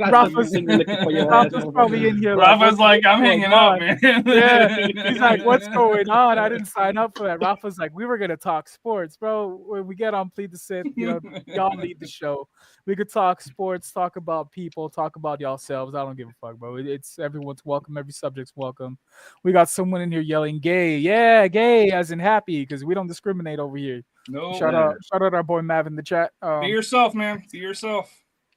probably in here.
Rafa's like, I'm hanging out, man.
Yeah, he's like, what's going on? I didn't sign up for that. Rafa's like, we were gonna talk sports, bro. When we get on Plead the Sit, y'all lead the show. We could talk sports, talk about people, talk about yourselves. I don't give a fuck, bro. It's everyone's welcome. Every subject's welcome. We got someone in here yelling "gay," yeah, gay, as in happy, because we don't discriminate over here.
No.
Shout out our boy Mav in the chat.
Be yourself, man. Be yourself.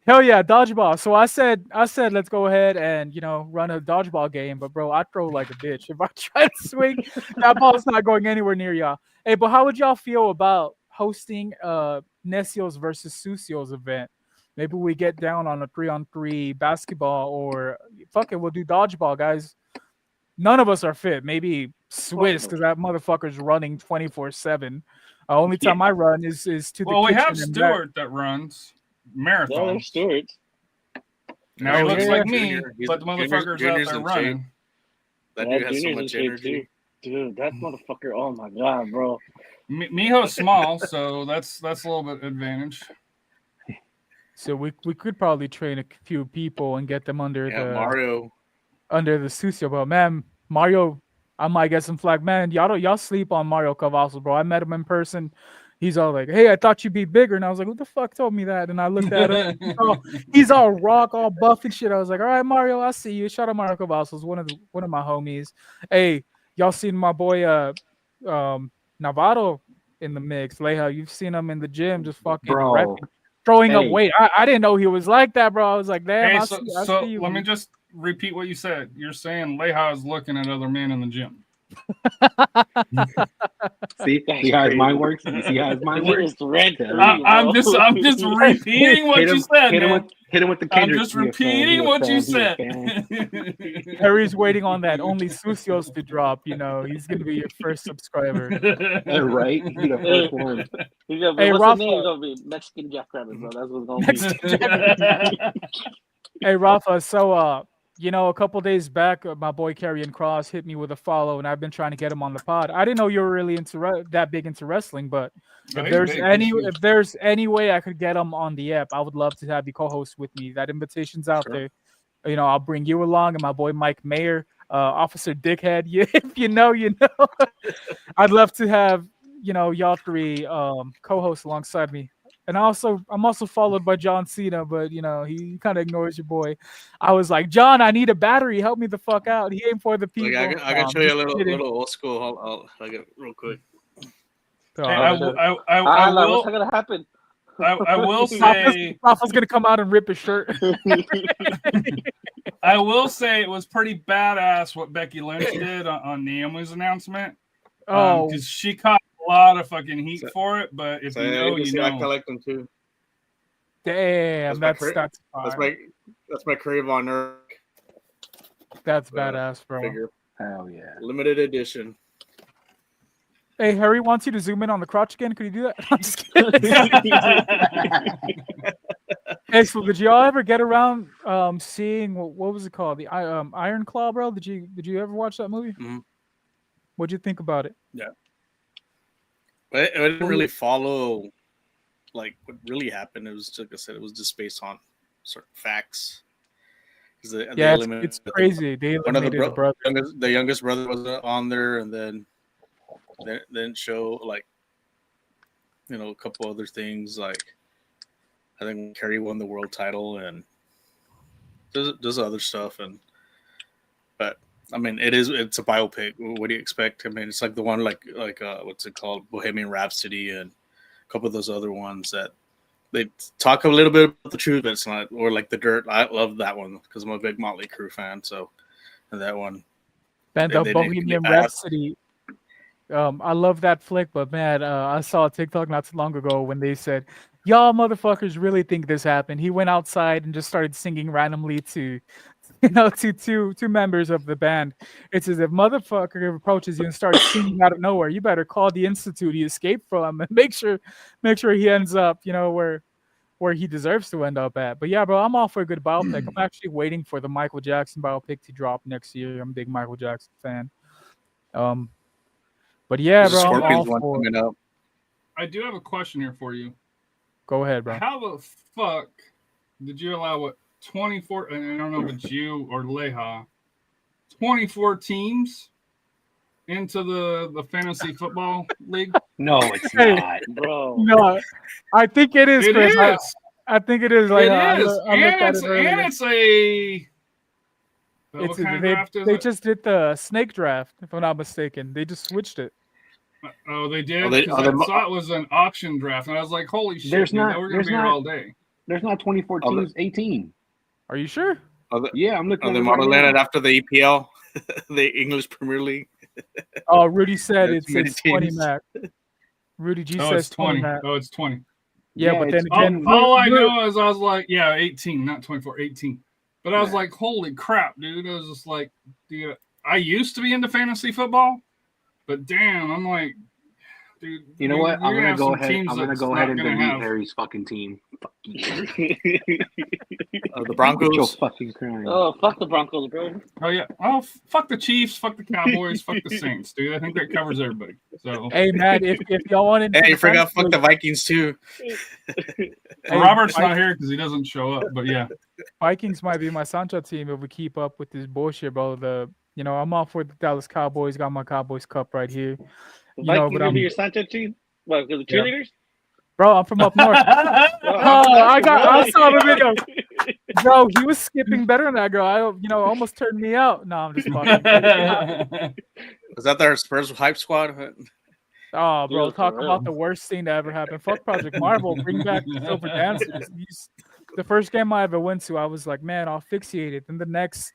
Hell yeah, dodgeball. So I said, let's go ahead and run a dodgeball game. But bro, I throw like a bitch. If I try to swing, that ball's not going anywhere near y'all. Hey, but how would y'all feel about hosting Necios versus Sucios event? Maybe we get down on a 3-on-3 basketball, or fuck it, we'll do dodgeball, guys. None of us are fit. Maybe Swiss, because that motherfucker's running 24/7. Only time I run is to the kitchen.
Well, we have Stuart that runs marathons.
Yeah, Stuart.
Now he looks like me, but the motherfucker's out there running.
That dude has so much energy.
Dude, that motherfucker, oh my god, bro.
Mijo's small, so that's a little bit advantage.
So we could probably train a few people and get them under
Mario.
Under the Sucio, but man, Mario, I might get some flag. Man, y'all sleep on Mario Cavazos, bro. I met him in person. He's all like, "Hey, I thought you'd be bigger," and I was like, "Who the fuck told me that?" And I looked at him. He's all rock, all buff and shit. I was like, "All right, Mario, I see you." Shout out Mario Cavazos, one of my homies. Hey, y'all seen my boy Navarro in the mix. Leha, you've seen him in the gym just fucking
Bro.
repping, throwing up
Hey.
weight. I didn't know he was like that, bro. I was like, damn,
Hey,
I
so
see you.
let me just repeat what you said. You're saying Leha is looking at other men in the gym.
See how his mind works. You see how his mind works.
It's red
Tell
three,
you.
I'm
bro.
just repeating what you said, man.
Hit him with the
I'm
Kendrick.
just
He a fan, he
repeating
a
what you
fan, he a
said.
fan.
Harry's waiting on that only sucios to drop. You know, he's gonna be your first subscriber.
Yeah, right? He the first one.
Hey,
what's
Rafa.
the name gonna be? Mexican Jackrabbit, bro. That's what's gonna be.
Hey, Rafa. So, you know, a couple days back, my boy Karrion Cross hit me with a follow, and I've been trying to get him on the pod. I didn't know you were really into that big into wrestling, but
Oh,
if
he's
there's
big.
any
He's huge.
if there's any way I could get him on the app, I would love to have you co-host with me. That invitation's out there. You know, I'll bring you along and my boy Mike Mayer, Officer Dickhead. If you know, you know. I'd love to have y'all three co-hosts alongside me. And I'm also followed by John Cena, but he kind of ignores your boy. I was like, John, I need a battery. Help me the fuck out. He ain't for the people.
Like, I can show you a little old school. I'll like it real quick.
Hey, I will.
What's gonna happen?
I will say.
Rafa's gonna come out and rip his shirt.
I will say it was pretty badass what Becky Lynch did on Naomi's announcement. Because she caught a lot of fucking heat for it, but if you know, you know.
I collect them too.
Damn, that's
my Crave on Nerd.
That's badass, bro.
Figure.
Hell yeah.
Limited edition.
Hey, Harry wants you to zoom in on the crotch again. Could you do that? I'm just kidding. Hey, so did y'all ever get around seeing what was it called? The Iron Claw, bro? Did you ever watch that movie?
Mm-hmm.
What'd you think about it?
Yeah. But I didn't really follow like what really happened. It was, like I said, it was just based on certain facts.
It's crazy. They eliminated the brother.
The youngest brother was on there, and then show like a couple other things, like I think Kerry won the world title, and there's other stuff, but I mean it's a biopic. What do you expect? I mean it's like the one like what's it called, Bohemian Rhapsody, and a couple of those other ones that they talk a little bit about the truth, but it's not, or like The Dirt. I love that one because I'm a big Motley Crue fan, so and that one.
Bohemian Rhapsody. I love that flick, but man, I saw a TikTok not too long ago when they said, y'all motherfuckers really think this happened. He went outside and just started singing randomly to two members of the band. It's as if motherfucker approaches you and starts singing out of nowhere. You better call the institute he escaped from and make sure he ends up, where he deserves to end up at. But yeah, bro, I'm all for a good biopic. I'm actually waiting for the Michael Jackson biopic to drop next year. I'm a big Michael Jackson fan. But yeah, bro, I'm all for it.
I do have a question here for you.
Go ahead, bro.
How the fuck did you allow 24? And I don't know if it's you or Leha, 24 teams into the fantasy football league?
No, it's not,
bro.
No, I think it is.
It
Chris.
is.
I think it is. Like,
it is, and it's a.
They just did the snake draft, if I'm not mistaken. They just switched it.
Oh, they did? I saw it was an auction draft, and I was like, holy shit, we're going to be here all day.
There's not 24 teams, 18.
Are you sure?
Yeah, I'm looking
at the model right after the EPL, the English Premier League.
Oh, Rudy said it's 20, Mac. Rudy G says 20.
Oh, it's 20.
Yeah, but then again...
All I know is I was like, 18, not 24, 18. But I was like, holy crap, dude. I was just like, dude, I used to be into fantasy football, but damn, I'm like, dude.
You know what? I'm gonna go ahead and delete Harry's fucking team. Fuck you.
The Broncos.
You're fucking crying.
Oh, fuck the Broncos, bro.
Oh yeah. Oh, fuck the Chiefs. Fuck the Cowboys. Fuck the Saints, dude. I think that covers everybody. So.
Hey, man, if y'all wanted.
Hey, you forgot fuck the Vikings too.
Robert's not here because he doesn't show up. But yeah,
Vikings might be my Sancho team if we keep up with this bullshit, bro. I'm all for the Dallas Cowboys. Got my Cowboys cup right here.
Vikings will be your Sancho team? What, because the cheerleaders?
Bro, I'm from up north. I saw the video. Bro, he was skipping better than that girl. Almost turned me out. No, I'm just fucking.
Was that their Spurs hype squad?
Oh, bro,
Dude, for
talk about
real.
the worst thing that ever happened. Fuck Project Marvel. Bring back the Silver Dancers. The first game I ever went to, I was like, man, I'll fixate it. Then the next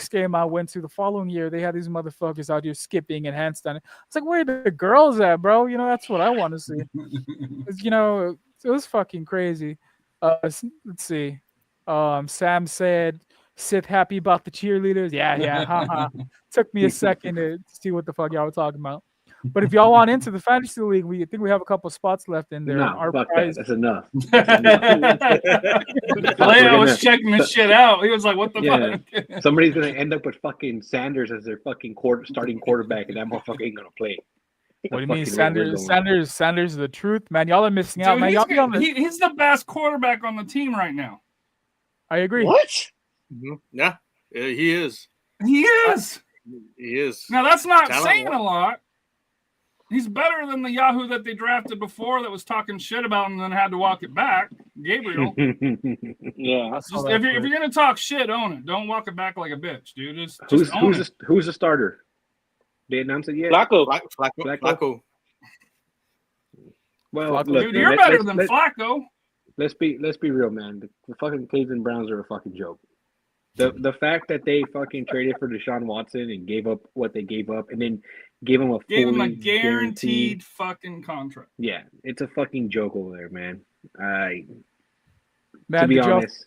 game I went to the following year, they had these motherfuckers out here skipping and handstanding. It's like, where are the girls at, bro? You know, that's what I want to see. You know, it was fucking crazy. Let's see. Sam said, Sith happy about the cheerleaders. Yeah, haha. Took me a second to see what the fuck y'all were talking about. But if y'all want into the fantasy league, we think we have a couple spots left in there. And
No,
our
fuck
prize,
that. That's enough. That's enough.
Leia was checking this shit out. He was like, "What the fuck?"
Somebody's gonna end up with fucking Sanders as their fucking starting quarterback, and that motherfucker ain't gonna play.
what do you mean, Sanders is the truth, man. Y'all are missing out,
Dude,
man.
he's,
Y'all be on the.
he's the best quarterback on the team right now.
I agree.
What?
Yeah, he is.
He is.
He is.
Now that's not
Talent
saying
wise.
a lot. He's better than the Yahoo that they drafted before that was talking shit about and then had to walk it back. Gabriel.
Yeah.
Just, if you're gonna talk shit, own it. Don't walk it back like a bitch, dude. Just own it.
Who's the starter? They announced it yet?
Flacco.
Flacco.
Well,
Flacco.
look,
Dude, you're better than Flacco.
Let's be real, man. The fucking Cleveland Browns are a fucking joke. The fact that they fucking traded for Deshaun Watson and gave up what they gave up, and then gave him
Gave him a
fully
guaranteed fucking contract.
Yeah, it's a fucking joke over there, man.
Man,
to be
did y'all-
honest,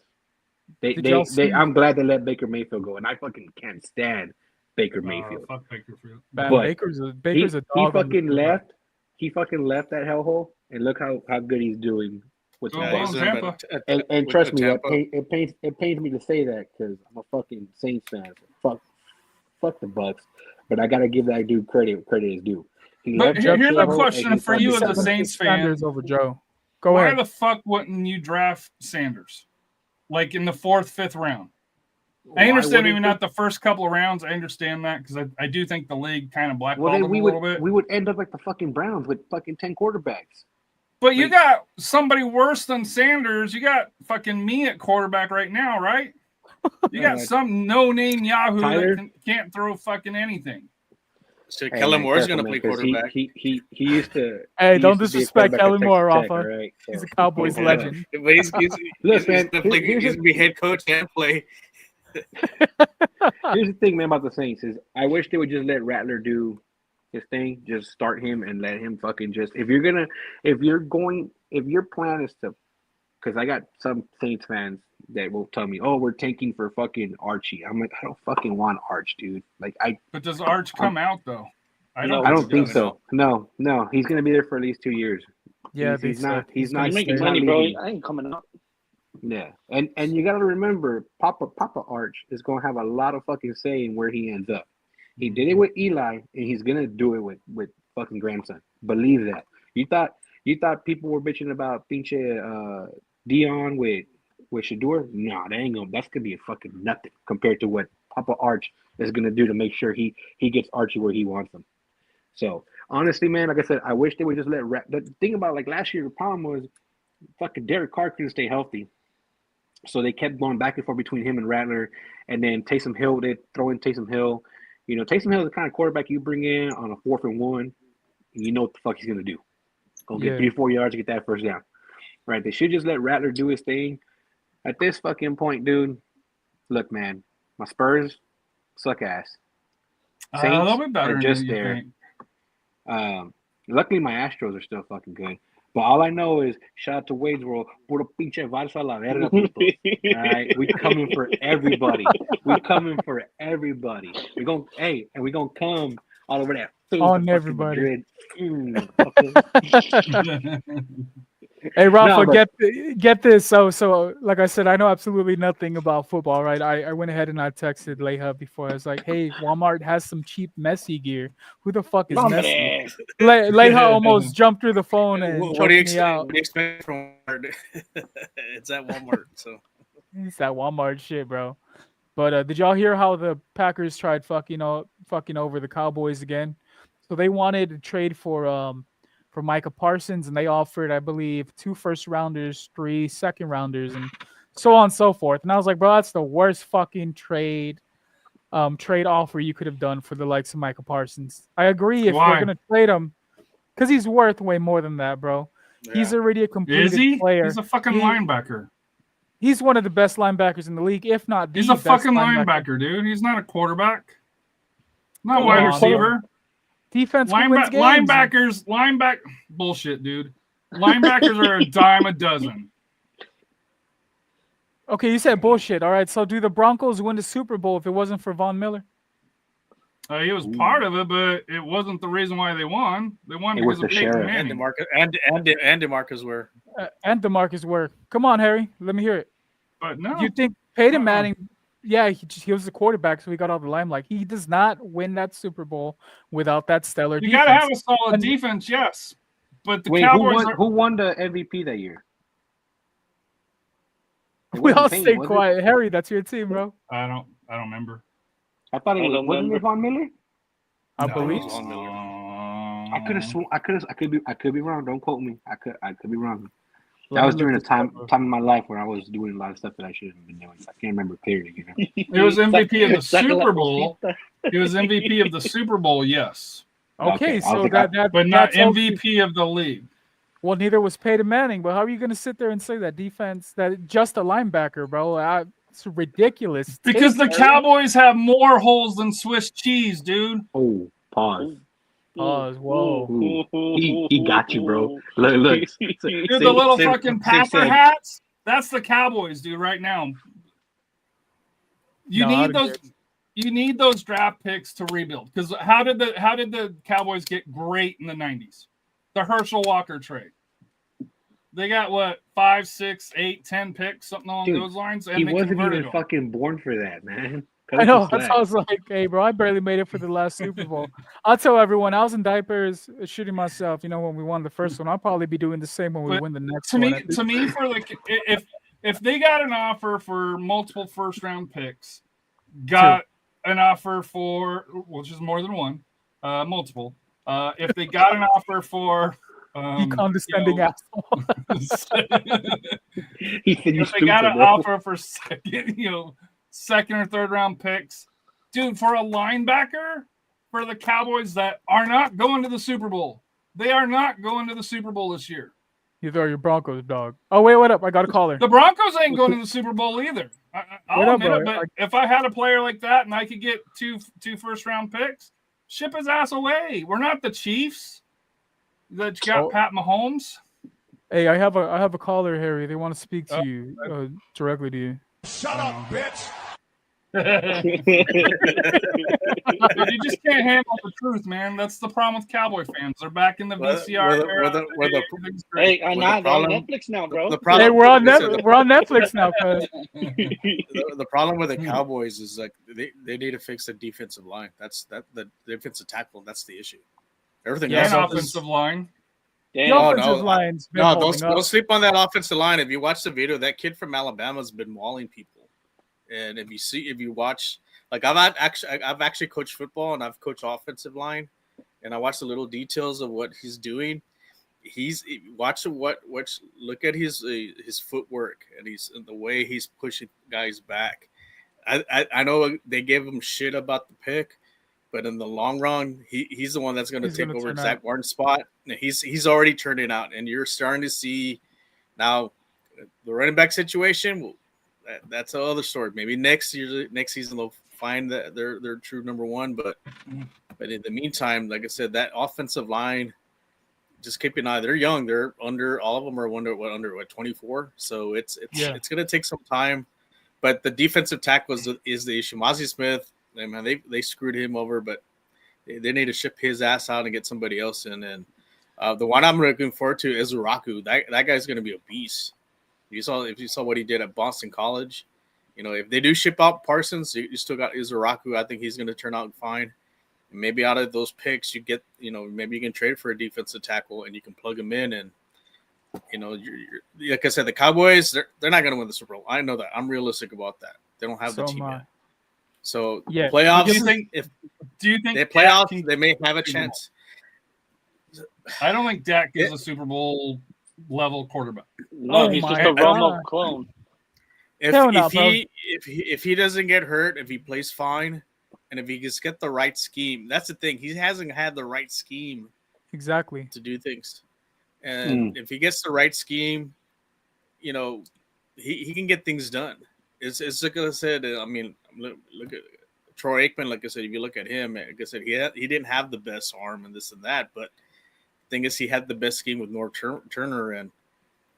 did y'all see-
I'm glad they let Baker Mayfield go, and I fucking can't stand Baker Mayfield.
Fuck Bakerfield.
Man,
But
Baker's a
he
dog. on the
fucking
field.
left. He fucking left that hellhole, and look how good he's doing with
Oh,
the
well,
Bucs.
Tampa.
And trust me,
Tampa.
it pains me to say that because I'm a fucking Saints fan. So fuck the Bucks, but I gotta give that dude credit is due. He
But
left
here's
that
a
shithole,
question
and he
for you
fucking-
as a Saints fan.
Sanders over Joe. Go
Why
ahead.
the fuck wouldn't you draft Sanders? Like in the 4th, 5th round? I understand maybe not the first couple of rounds. I understand that because I do think the league kind of blackballed
Well, then
him
we
a
would
little bit.
we would end up like the fucking Browns with fucking 10 quarterbacks.
But you got somebody worse than Sanders. You got fucking me at quarterback right now, right? You got some no-name Yahoo
Tyler?
that can't throw fucking anything.
So
Hey,
Kellen
man,
Moore's
careful,
going to
man,
play
'cause
quarterback.
He used to.
Hey,
he
don't
used to be a
disrespect
quarterback
Kellen
at
Moore,
Texas Tech,
Rafa.
all right?
He's a
So-
Cowboys
Yeah.
legend.
But he's
Look, man,
gonna play,
here's
he's gonna be head coach and play.
Here's the thing, man, about the Saints is I wish they would just let Rattler do his thing. Just start him and let him fucking just. If your plan is to, because I got some Saints fans that will tell me, "Oh, we're tanking for fucking Archie." I'm like, I don't fucking want Arch, dude. Like
But does Arch come out though?
I don't think so. No, he's gonna be there for at least 2 years.
Yeah,
he's not.
He's
He's
making
not
money, bro.
leaving.
I ain't coming up.
Yeah, and you got to remember, Papa Arch is going to have a lot of fucking say in where he ends up. He did it with Eli, and he's gonna do it with fucking grandson. Believe that. You thought people were bitching about pinche Dion with Shador? Nah, that's gonna be a fucking nothing compared to what Papa Arch is gonna do to make sure he gets Archie where he wants him. So honestly, man, like I said, I wish they would just let. The thing about like last year, the problem was fucking Derek Carr couldn't stay healthy. So they kept going back and forth between him and Rattler, and then Taysom Hill. They throw in Taysom Hill. You know, Taysom Hill is the kind of quarterback you bring in on a 4th and 1, and you know what the fuck he's gonna do. Go get 3-4 yards to get that first down. Right? They should just let Rattler do his thing. At this fucking point, dude. Look, man, my Spurs suck ass. Saints
they'll be better
are
than
just
you
there.
think.
Luckily, my Astros are still fucking good. But all I know is, shout out to Wade's World, puro pinche Barça a la verga, puto. All right, we coming for everybody. We coming for everybody. We're gonna come all over that.
On
fucking
everybody.
Madrid.
Hey, Rafa,
No, but-
get this. So, like I said, I know absolutely nothing about football, right? I went ahead and I texted Leha before. I was like, hey, Walmart has some cheap Messi gear. Who the fuck is Messi? Leha almost jumped through the phone and
What
choked
do you
me
expect?
out.
What do you expect from Walmart? It's at Walmart, so
It's that Walmart shit, bro. But did y'all hear how the Packers tried fucking over the Cowboys again? So they wanted to trade for Micah Parsons, and they offered, I believe, 2 first-rounders, 3 second-rounders, and so on and so forth. And I was like, bro, that's the worst fucking trade offer you could have done for the likes of Micah Parsons. I agree if
Why?
we're gonna trade him, Because he's worth way more than that, bro. He's
Yeah.
already a
Is
completed
he?
player.
He's a fucking
He-
linebacker.
He's one of the best linebackers in the league, if not the
He's a
best
fucking linebacker, dude. He's not a quarterback. Not
Come
wide
on,
receiver.
Defense who wins games.
Linebackers, bullshit, dude. Linebackers are a dime a dozen.
Okay, you said bullshit. All right, so do the Broncos win the Super Bowl if it wasn't for Von Miller?
He was part of it, but it wasn't the reason why they won. They won
It was
because of
the
Peyton
sheriff.
And
Manning.
DeMarcus and DeMarcus were.
And DeMarcus Ware. Come on, Harry. Let me hear it.
But no.
You think Peyton Manning, yeah, he was the quarterback, so he got all the limelight. He does not win that Super Bowl without that stellar
You
defense.
got to have a solid
And-
defense, yes. But the
Wait,
Cowboys
who won the MVP that year? It
We
wasn't
all
Payne,
stay
was it?
quiet. Harry, that's your team, bro.
I don't remember.
I thought it
I
was.
don't
Wasn't it
remember.
Von Miller?
I
No,
believe.
it was Von Miller.
I could have sworn. I could be wrong. Don't quote me. I could be wrong.
Let
That was
me
during a
look this up, bro.
time in my life where I was doing a lot of stuff that I shouldn't have been doing. I can't remember period. You know.
It was MVP of the
Saca la
Super Bowl.
cosita.
He was MVP of the Super Bowl, yes.
Okay,
Okay,
so
I'll-
that
But not
that's okay.
MVP of the league.
Well, neither was Peyton Manning. But how are you going to sit there and say that defense, that just a linebacker, bro? It's ridiculous.
Because the
take, Harry.
Cowboys have more holes than Swiss cheese, dude.
Oh, pause.
Pause. Whoa.
Ooh. He got you, bro. Look.
Dude, the little fucking Packer hats, that's the Cowboys, dude, right now. You
No, I
need
don't
those
get it.
you need those draft picks to rebuild. Because how did the Cowboys get great in the 90s? The Herschel Walker trade. They got what, 5, 6, 8, 10 picks, something along
Dude,
those lines, and
He
they
wasn't
converted
even
them.
fucking born for that, man.
I know. That's why I was like, hey, bro, I barely made it for the last Super Bowl. I'll tell everyone, I was in diapers shooting myself, when we won the first one. I'll probably be doing the same when we
But
win the next
To
one.
me, for like, if they got an offer for multiple first round picks, got an offer for, which is more than one, multiple. If they got an offer for,
you condescending asshole.
He said you
if they got
stupid,
an
bro.
offer for second or third round picks, dude, for a linebacker for the Cowboys that are not going to the Super Bowl, they are not going to the Super Bowl this year.
You throw your Broncos, dog. Oh, wait, what up? I got a caller.
The Broncos ain't going to the Super Bowl either. I'll
What up,
admit it,
bro?
but if I had a player like that and I could get two first round picks, ship his ass away. We're not the Chiefs that got
Oh.
Pat Mahomes.
Hey, I have a caller, Harry. They want to speak to you directly to you.
Shut up, bitch.
But you just can't handle the truth, man. That's the problem with Cowboy fans. They're back in the VCR era.
Hey,
With
nah,
the
they're on
problem-
Netflix now, bro.
The problem,
Hey, we're on
listen,
we're on Netflix now, cuz.
the problem with the Cowboys is like they need to fix the defensive line. The defensive tackle. That's the issue. Everything
Yeah,
else
an
is-
offensive line.
The
Damn.
Oh,
offensive
no,
line's been
No,
holding
don't
up.
sleep on that offensive line. If you watch the video, that kid from Alabama's been mauling people. And if you watch, like I've actually coached football and I've coached offensive line, and I watch the little details of what he's doing. Look at his footwork and the way he's pushing guys back. I know they gave him shit about the pick, but in the long run, he's the one that's going to take over Zach Martin's spot. He's already turned it out, and you're starting to see now the running back situation. Well, that's another story. Maybe next season they'll find that their true number one. But in the meantime, like I said, that offensive line, just keep an eye. They're young. They're under, all of them are under 24. So it's going to take some time. But the defensive tackle is the issue. Mozzie Smith, man, they screwed him over, but they need to ship his ass out and get somebody else in. And the one I'm looking forward to is Uraku. That guy's going to be a beast. If you saw what he did at Boston College, if they do ship out Parsons, you still got Izuraku. I think he's going to turn out fine. And maybe out of those picks, you get, maybe you can trade for a defensive tackle and you can plug him in. And, you're, like I said, the Cowboys, they're not going to win the Super Bowl. I know that. I'm realistic about that. They don't have the team yet. So playoffs,
do you think
they playoffs, they may have a chance.
I don't think Dak is a Super Bowl level quarterback.
No, he's just a Romo clone.
If he doesn't get hurt, if he plays fine, and if he just get the right scheme, that's the thing. He hasn't had the right scheme
Exactly.
to do things. And if he gets the right scheme, he can get things done. It's like I said. I mean, look at Troy Aikman. Like I said, if you look at him, like I said, he didn't have the best arm and this and that, but the thing is, he had the best scheme with North Turner, and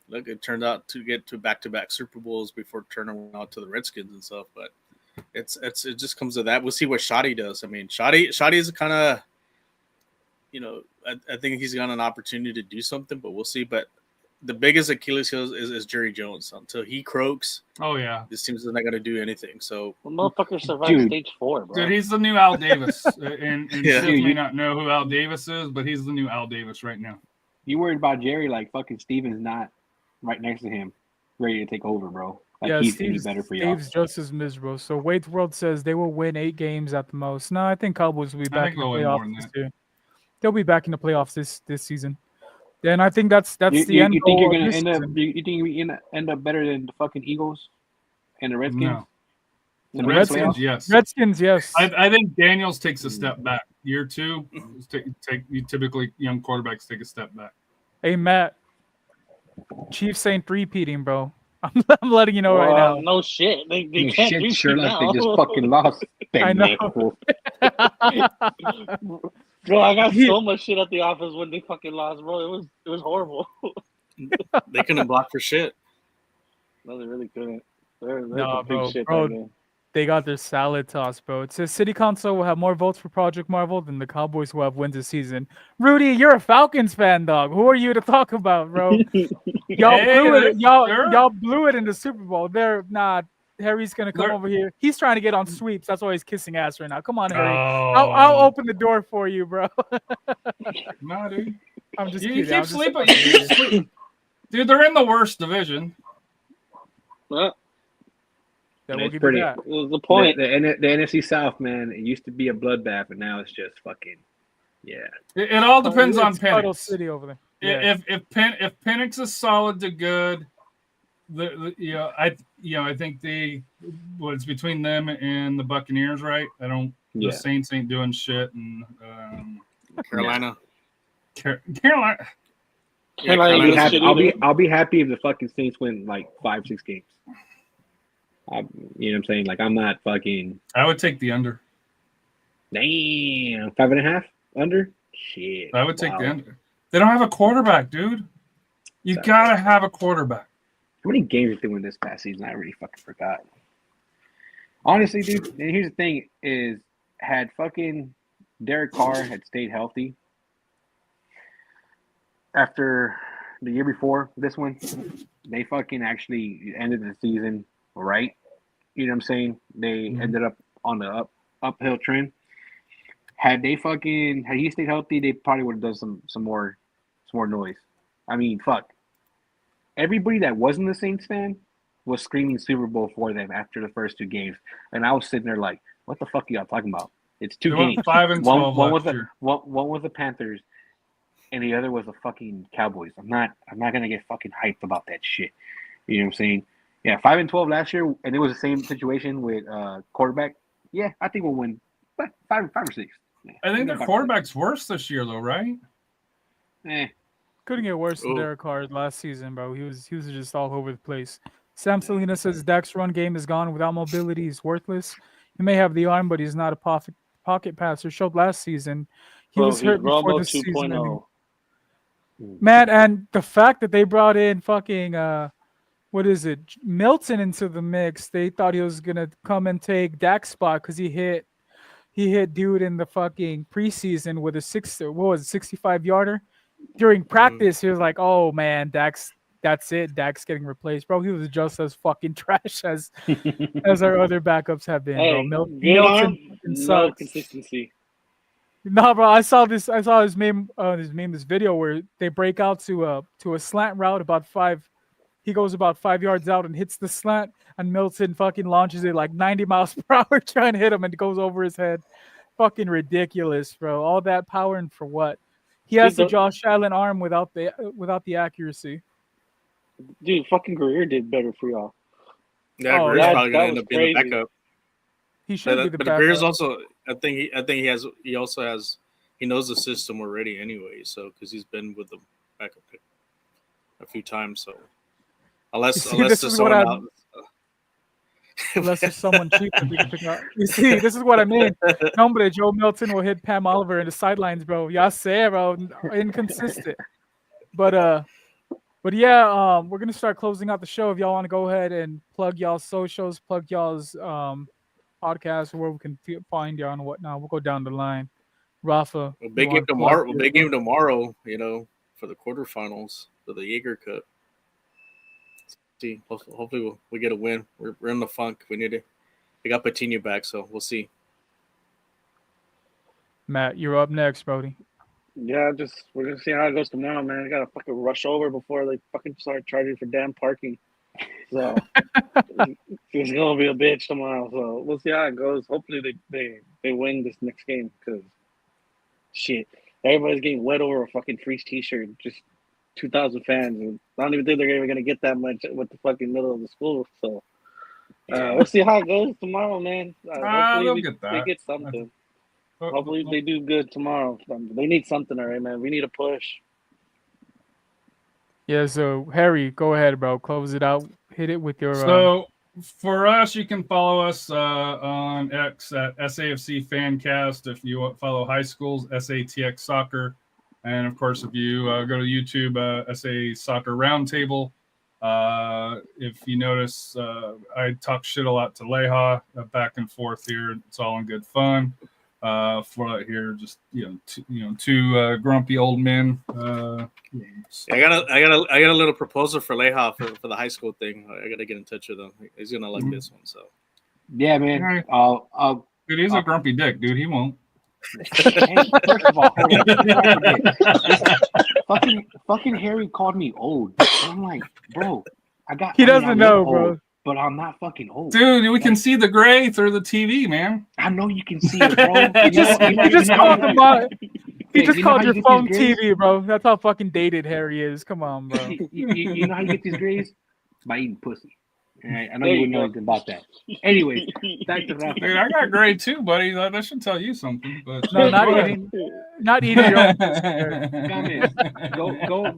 look, it turned out to get to back-to-back Super Bowls before Turner went out to the Redskins and stuff. But it just comes to that. We'll see what Shoddy does. I mean, Shoddy is kind of, I think he's got an opportunity to do something, but we'll see. But the biggest Achilles heel is Jerry Jones. Until he croaks,
oh yeah,
this team's not going to do anything. So,
motherfucker survived stage 4, bro.
Dude, he's the new Al Davis. and
Yeah.
Sid may not know who Al Davis is, but he's the new Al Davis right now.
You worried about Jerry like fucking Steven's not right next to him, ready to take over, bro. Like he's any better for y'all.
Steve's just as miserable. So Wade's World says they will win 8 games at the most. No, I think Cowboys will be back in the playoffs this year. They'll be back in the playoffs this season. And I think that's the end
you think
goal
you're
of
gonna
this
end up?
season.
You think you're gonna end up better than the fucking Eagles and the Redskins?
No.
In
The Redskins, yes.
Redskins, yes.
I think Daniels takes a step back. Year 2, you typically young quarterbacks take a step back.
Hey Matt, Chiefs ain't three-peating, bro. I'm letting you know right now.
No shit. They can't do
sure
shit
like
now.
they just fucking lost.
I know.
Bro, I got so much shit at the office when they fucking lost, bro. It was horrible.
they couldn't block for shit.
No, they really couldn't. They're
No,
big
bro,
shit
bro.
that game.
They got their salad toss, bro. It says City Council will have more votes for Project Marvel than the Cowboys will have wins this season. Rudy, you're a Falcons fan, dog. Who are you to talk about, bro? Y'all blew it in the Super Bowl. They're not. Harry's gonna come over here. He's trying to get on sweeps. That's why he's kissing ass right now. Come on, Harry. I'll open the door for you, bro.
No, dude.
I'm just
you
kidding.
keep sleeping. You keep sleeping. Dude, they're in the worst division.
Well,
That will
It's
give
pretty.
you that.
the point.
The NFC South, man, it used to be a bloodbath, and now it's just fucking, yeah.
It all depends on
It's Puddle
Penix.
City over there. Yeah.
If Penix is solid to good, I think it's between them and the Buccaneers, right? The Saints ain't doing shit, and
Carolina.
Carolina.
I'll be happy if the fucking Saints win like 5-6 games. You know what I'm saying? Like I'm not fucking.
I would take the under.
Damn, 5.5 under. Shit.
I would take the under. They don't have a quarterback, dude. You gotta have a quarterback.
How many games did they win this past season? I already fucking forgot. Honestly, dude, and here's the thing is, had fucking Derek Carr had stayed healthy after the year before this one, they fucking actually ended the season right. You know what I'm saying? They ended up on the uphill trend. Had he stayed healthy, they probably would have done some more noise. I mean, fuck. Everybody that wasn't a Saints fan was screaming Super Bowl for them after the first 2 games, and I was sitting there like, "What the fuck are y'all talking about? It's 2 games.
5-12
one was
one
was the Panthers, and the other was the fucking Cowboys. I'm not gonna get fucking hyped about that shit. You know what I'm saying? Yeah, 5-12 last year, and it was the same situation with quarterback. Yeah, I think we'll win 5 or 6. Yeah,
I think their quarterback's worse this year, though, right?
Couldn't get worse than Derek Carr last season, bro. He was just all over the place. Sam Selena says Dak's run game is gone. Without mobility, he's worthless. He may have the arm, but he's not a pocket passer. Showed last season. He was hurt before the season. Matt, and the fact that they brought in fucking Milton into the mix, they thought he was gonna come and take Dak's spot because he hit dude in the fucking preseason with a 65-yarder. During practice, he was like, "Oh man, that's it. Dak's getting replaced, bro." He was just as fucking trash as our other backups have been,
Hey,
bro.
Milton no consistency.
No, bro. I saw this video where they break out to a slant route about 5. He goes about 5 yards out and hits the slant, and Milton fucking launches it like 90 miles per hour trying to hit him, and it goes over his head. Fucking ridiculous, bro. All that power and for what? He has the Josh Allen arm without the accuracy.
Dude, fucking Greer did better for y'all.
Yeah, Greer's probably gonna end up being the backup.
He should be the
but
backup.
Greer's also, I think he also has he knows the system already anyway. So because he's been with them back a few times. So unless
See, this
there's
is what
someone
I
out.
unless there's someone cheap that we can pick up. You see, this is what I mean. Hombre, Joe Milton will hit Pam Oliver in the sidelines, bro. Ya sé, bro. Inconsistent. But yeah, we're gonna start closing out the show. If y'all want to go ahead and plug y'all's socials, plug y'all's podcast, where we can find y'all and whatnot. We'll go down the line. Rafa,
Well,
you
big game
want to plug
tomorrow. Well,
your-
big game tomorrow. You know, for the quarterfinals for the Jaeger Cup. See, hopefully we get a win. We're in the funk. We need to. We got Patino back, so we'll see.
Matt, you're up next, Brody.
Yeah, we're gonna see how it goes tomorrow, man. I gotta fucking rush over before they fucking start charging for damn parking. So it's gonna be a bitch tomorrow. So we'll see how it goes. Hopefully they win this next game because shit, everybody's getting wet over a fucking Freeze T-shirt. Just 2,000 fans, and I don't even think they're even gonna get that much with the fucking middle of the school. So we'll see how it goes tomorrow, man.
They'll
Hopefully
get
they
that.
get something. Hopefully they do good tomorrow. They need something, all right, man. We need a push.
Yeah, so Harry, go ahead, bro. Close it out. Hit it with your.
So for us, you can follow us on X at SAFC Fancast. If you follow high schools, SATX Soccer. And of course, if you go to YouTube, SA Soccer Roundtable. If you notice, I talk shit a lot to Leha, back and forth here. It's all in good fun. For here, just two grumpy old men.
I got a little proposal for Leha for the high school thing. I gotta get in touch with him. He's gonna like this one. So
Yeah, man. I'll
Dude, he's a grumpy dick, dude. He won't.
Hey, first of all, hold on. Fucking Harry called me old. And I'm like, bro,
He doesn't know, bro.
old, but I'm not fucking old.
Dude, we can see the gray through the TV, man.
I know you can see it, bro.
He just called him out. He just called your phone
TV,
TV, bro. That's how fucking dated Harry is. Come on, bro.
You know how you get these grays? By eating pussy. All right, I know you wouldn't know anything about that. Anyways, back to Rafa.
Dude, I got gray too, buddy. That should tell you something. But
No, not eating your own pussy.
Gomez,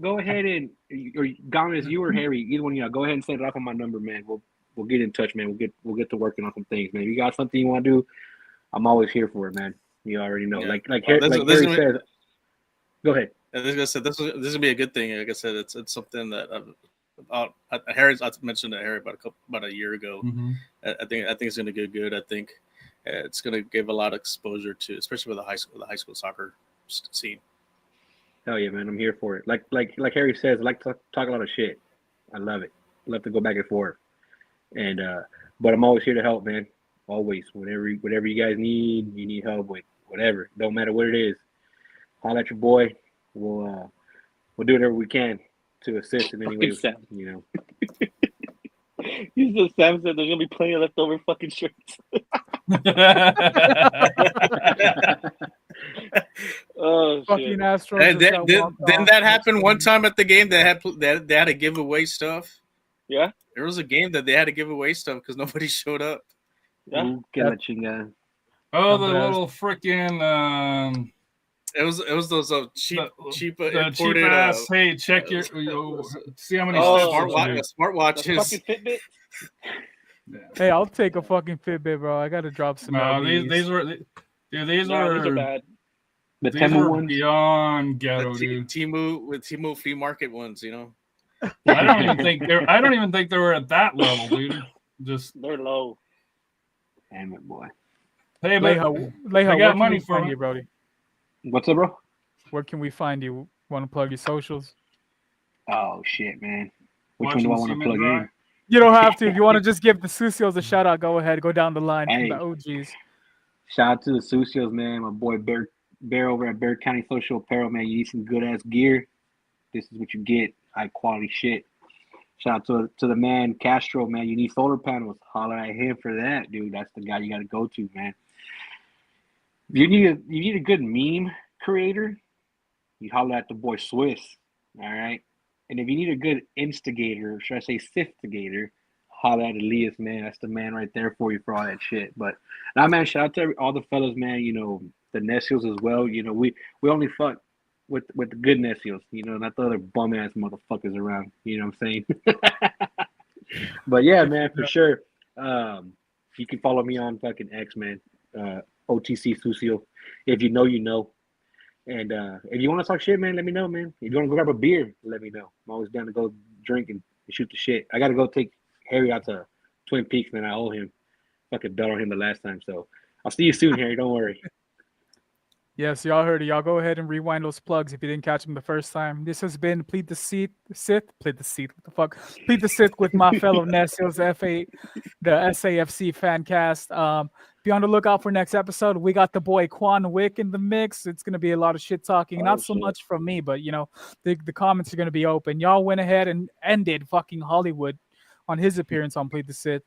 go ahead and or Gomez, you or Harry, either one of y'all, go ahead and send Rafa my number, man. We'll get in touch, man. We'll get to working on some things, man. If you got something you want to do, I'm always here for it, man. You already know.
Yeah.
Harry says. Go ahead.
Like I said, this will be a good thing. Like I said, it's something that Harry's. I mentioned to Harry about a year ago.
Mm-hmm.
I think it's going to get good. I think it's going to give a lot of exposure to, especially with the high school soccer scene.
Hell yeah, man! I'm here for it. Like Harry says, I like to talk a lot of shit. I love it. I love to go back and forth. And but I'm always here to help, man. Always, whatever you guys need, you need help with, whatever. Don't matter what it is. Holler at your boy. We'll do whatever we can to assist in any way. You know.
You said Sam said there's gonna be plenty of leftover fucking shirts. Oh
Fucking
shit!
Astros.
And didn't that happen one time at the game? They had to give away stuff.
Yeah.
There was a game that they had to give away stuff because nobody showed up.
Yeah.
Oh, the little freaking.
It was those cheap
cheap ass. Hey, check your see how many
smartwatches.
Fucking Fitbit.
Hey, I'll take a fucking Fitbit, bro. I gotta drop some.
No, these were
These are bad.
The
these
Temu
were
ones?
beyond ghetto, dude.
Temu flea market ones, you know.
I don't even think they were at that level, dude. Just
they're low.
Damn it, boy.
Hey, but
Leha,
I got money for
you, Brody.
What's up, bro?
Where can we find you? Want to plug your socials?
Oh shit, man. Which one do I want to plug in?
You don't have to. If you want to just give the sucios a shout out, go ahead. Go down the line from the OGs.
Shout out to the sucios, man. My boy Bear over at Bear County Social Apparel, man. You need some good ass gear. This is what you get. High quality shit. Shout out to the man Castro, man. You need solar panels. Holler at him for that, dude. That's the guy you got to go to, man. You need a good meme creator. You holler at the boy Swiss. All right. And if you need a good instigator, or should I say sistigator, holler at Elias, man. That's the man right there for you for all that shit. But now, man, shout out to all the fellas, man. You know, the necios as well. You know, we only fuck with the good necios. You know, not the other bum ass motherfuckers around. You know what I'm saying? But yeah, man, for sure. You can follow me on fucking X, man. OTC Sucio. If you know, you know. And if you want to talk shit, man, let me know, man. If you want to go grab a beer, let me know. I'm always down to go drink and shoot the shit. I got to go take Harry out to Twin Peaks, man. I owe him. Fucking bet on him the last time. So I'll see you soon, Harry. Don't worry.
Yes, y'all heard it. Y'all go ahead and rewind those plugs if you didn't catch them the first time. This has been Plead the Sith. Plead the Sith. What the fuck? Plead the Sith with my fellow Necios, the SAFC fan cast. Be on the lookout for next episode. We got the boy Quan Wick in the mix. It's gonna be a lot of shit talking. Not so much from me, but you know, the comments are gonna be open. Y'all went ahead and ended fucking Hollywood on his appearance on Plead the Sith.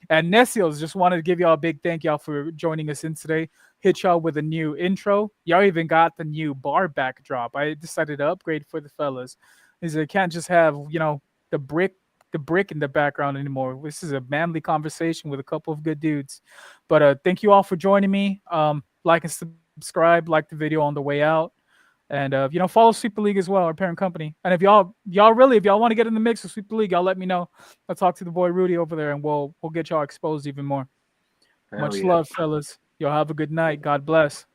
And Necios, just wanted to give y'all a big thank y'all for joining us in today. Hit y'all with a new intro. Y'all even got the new bar backdrop. I decided to upgrade for the fellas. Is it can't just have, you know, the brick in the background anymore. This is a manly conversation with a couple of good dudes. But thank you all for joining me. Like and subscribe, like the video on the way out. And you know, follow Sweeper League as well, our parent company. And if y'all want to get in the mix of Sweeper League, y'all let me know. I'll talk to the boy Rudy over there, and we'll get y'all exposed even more. Much love, fellas. Y'all have a good night. God bless.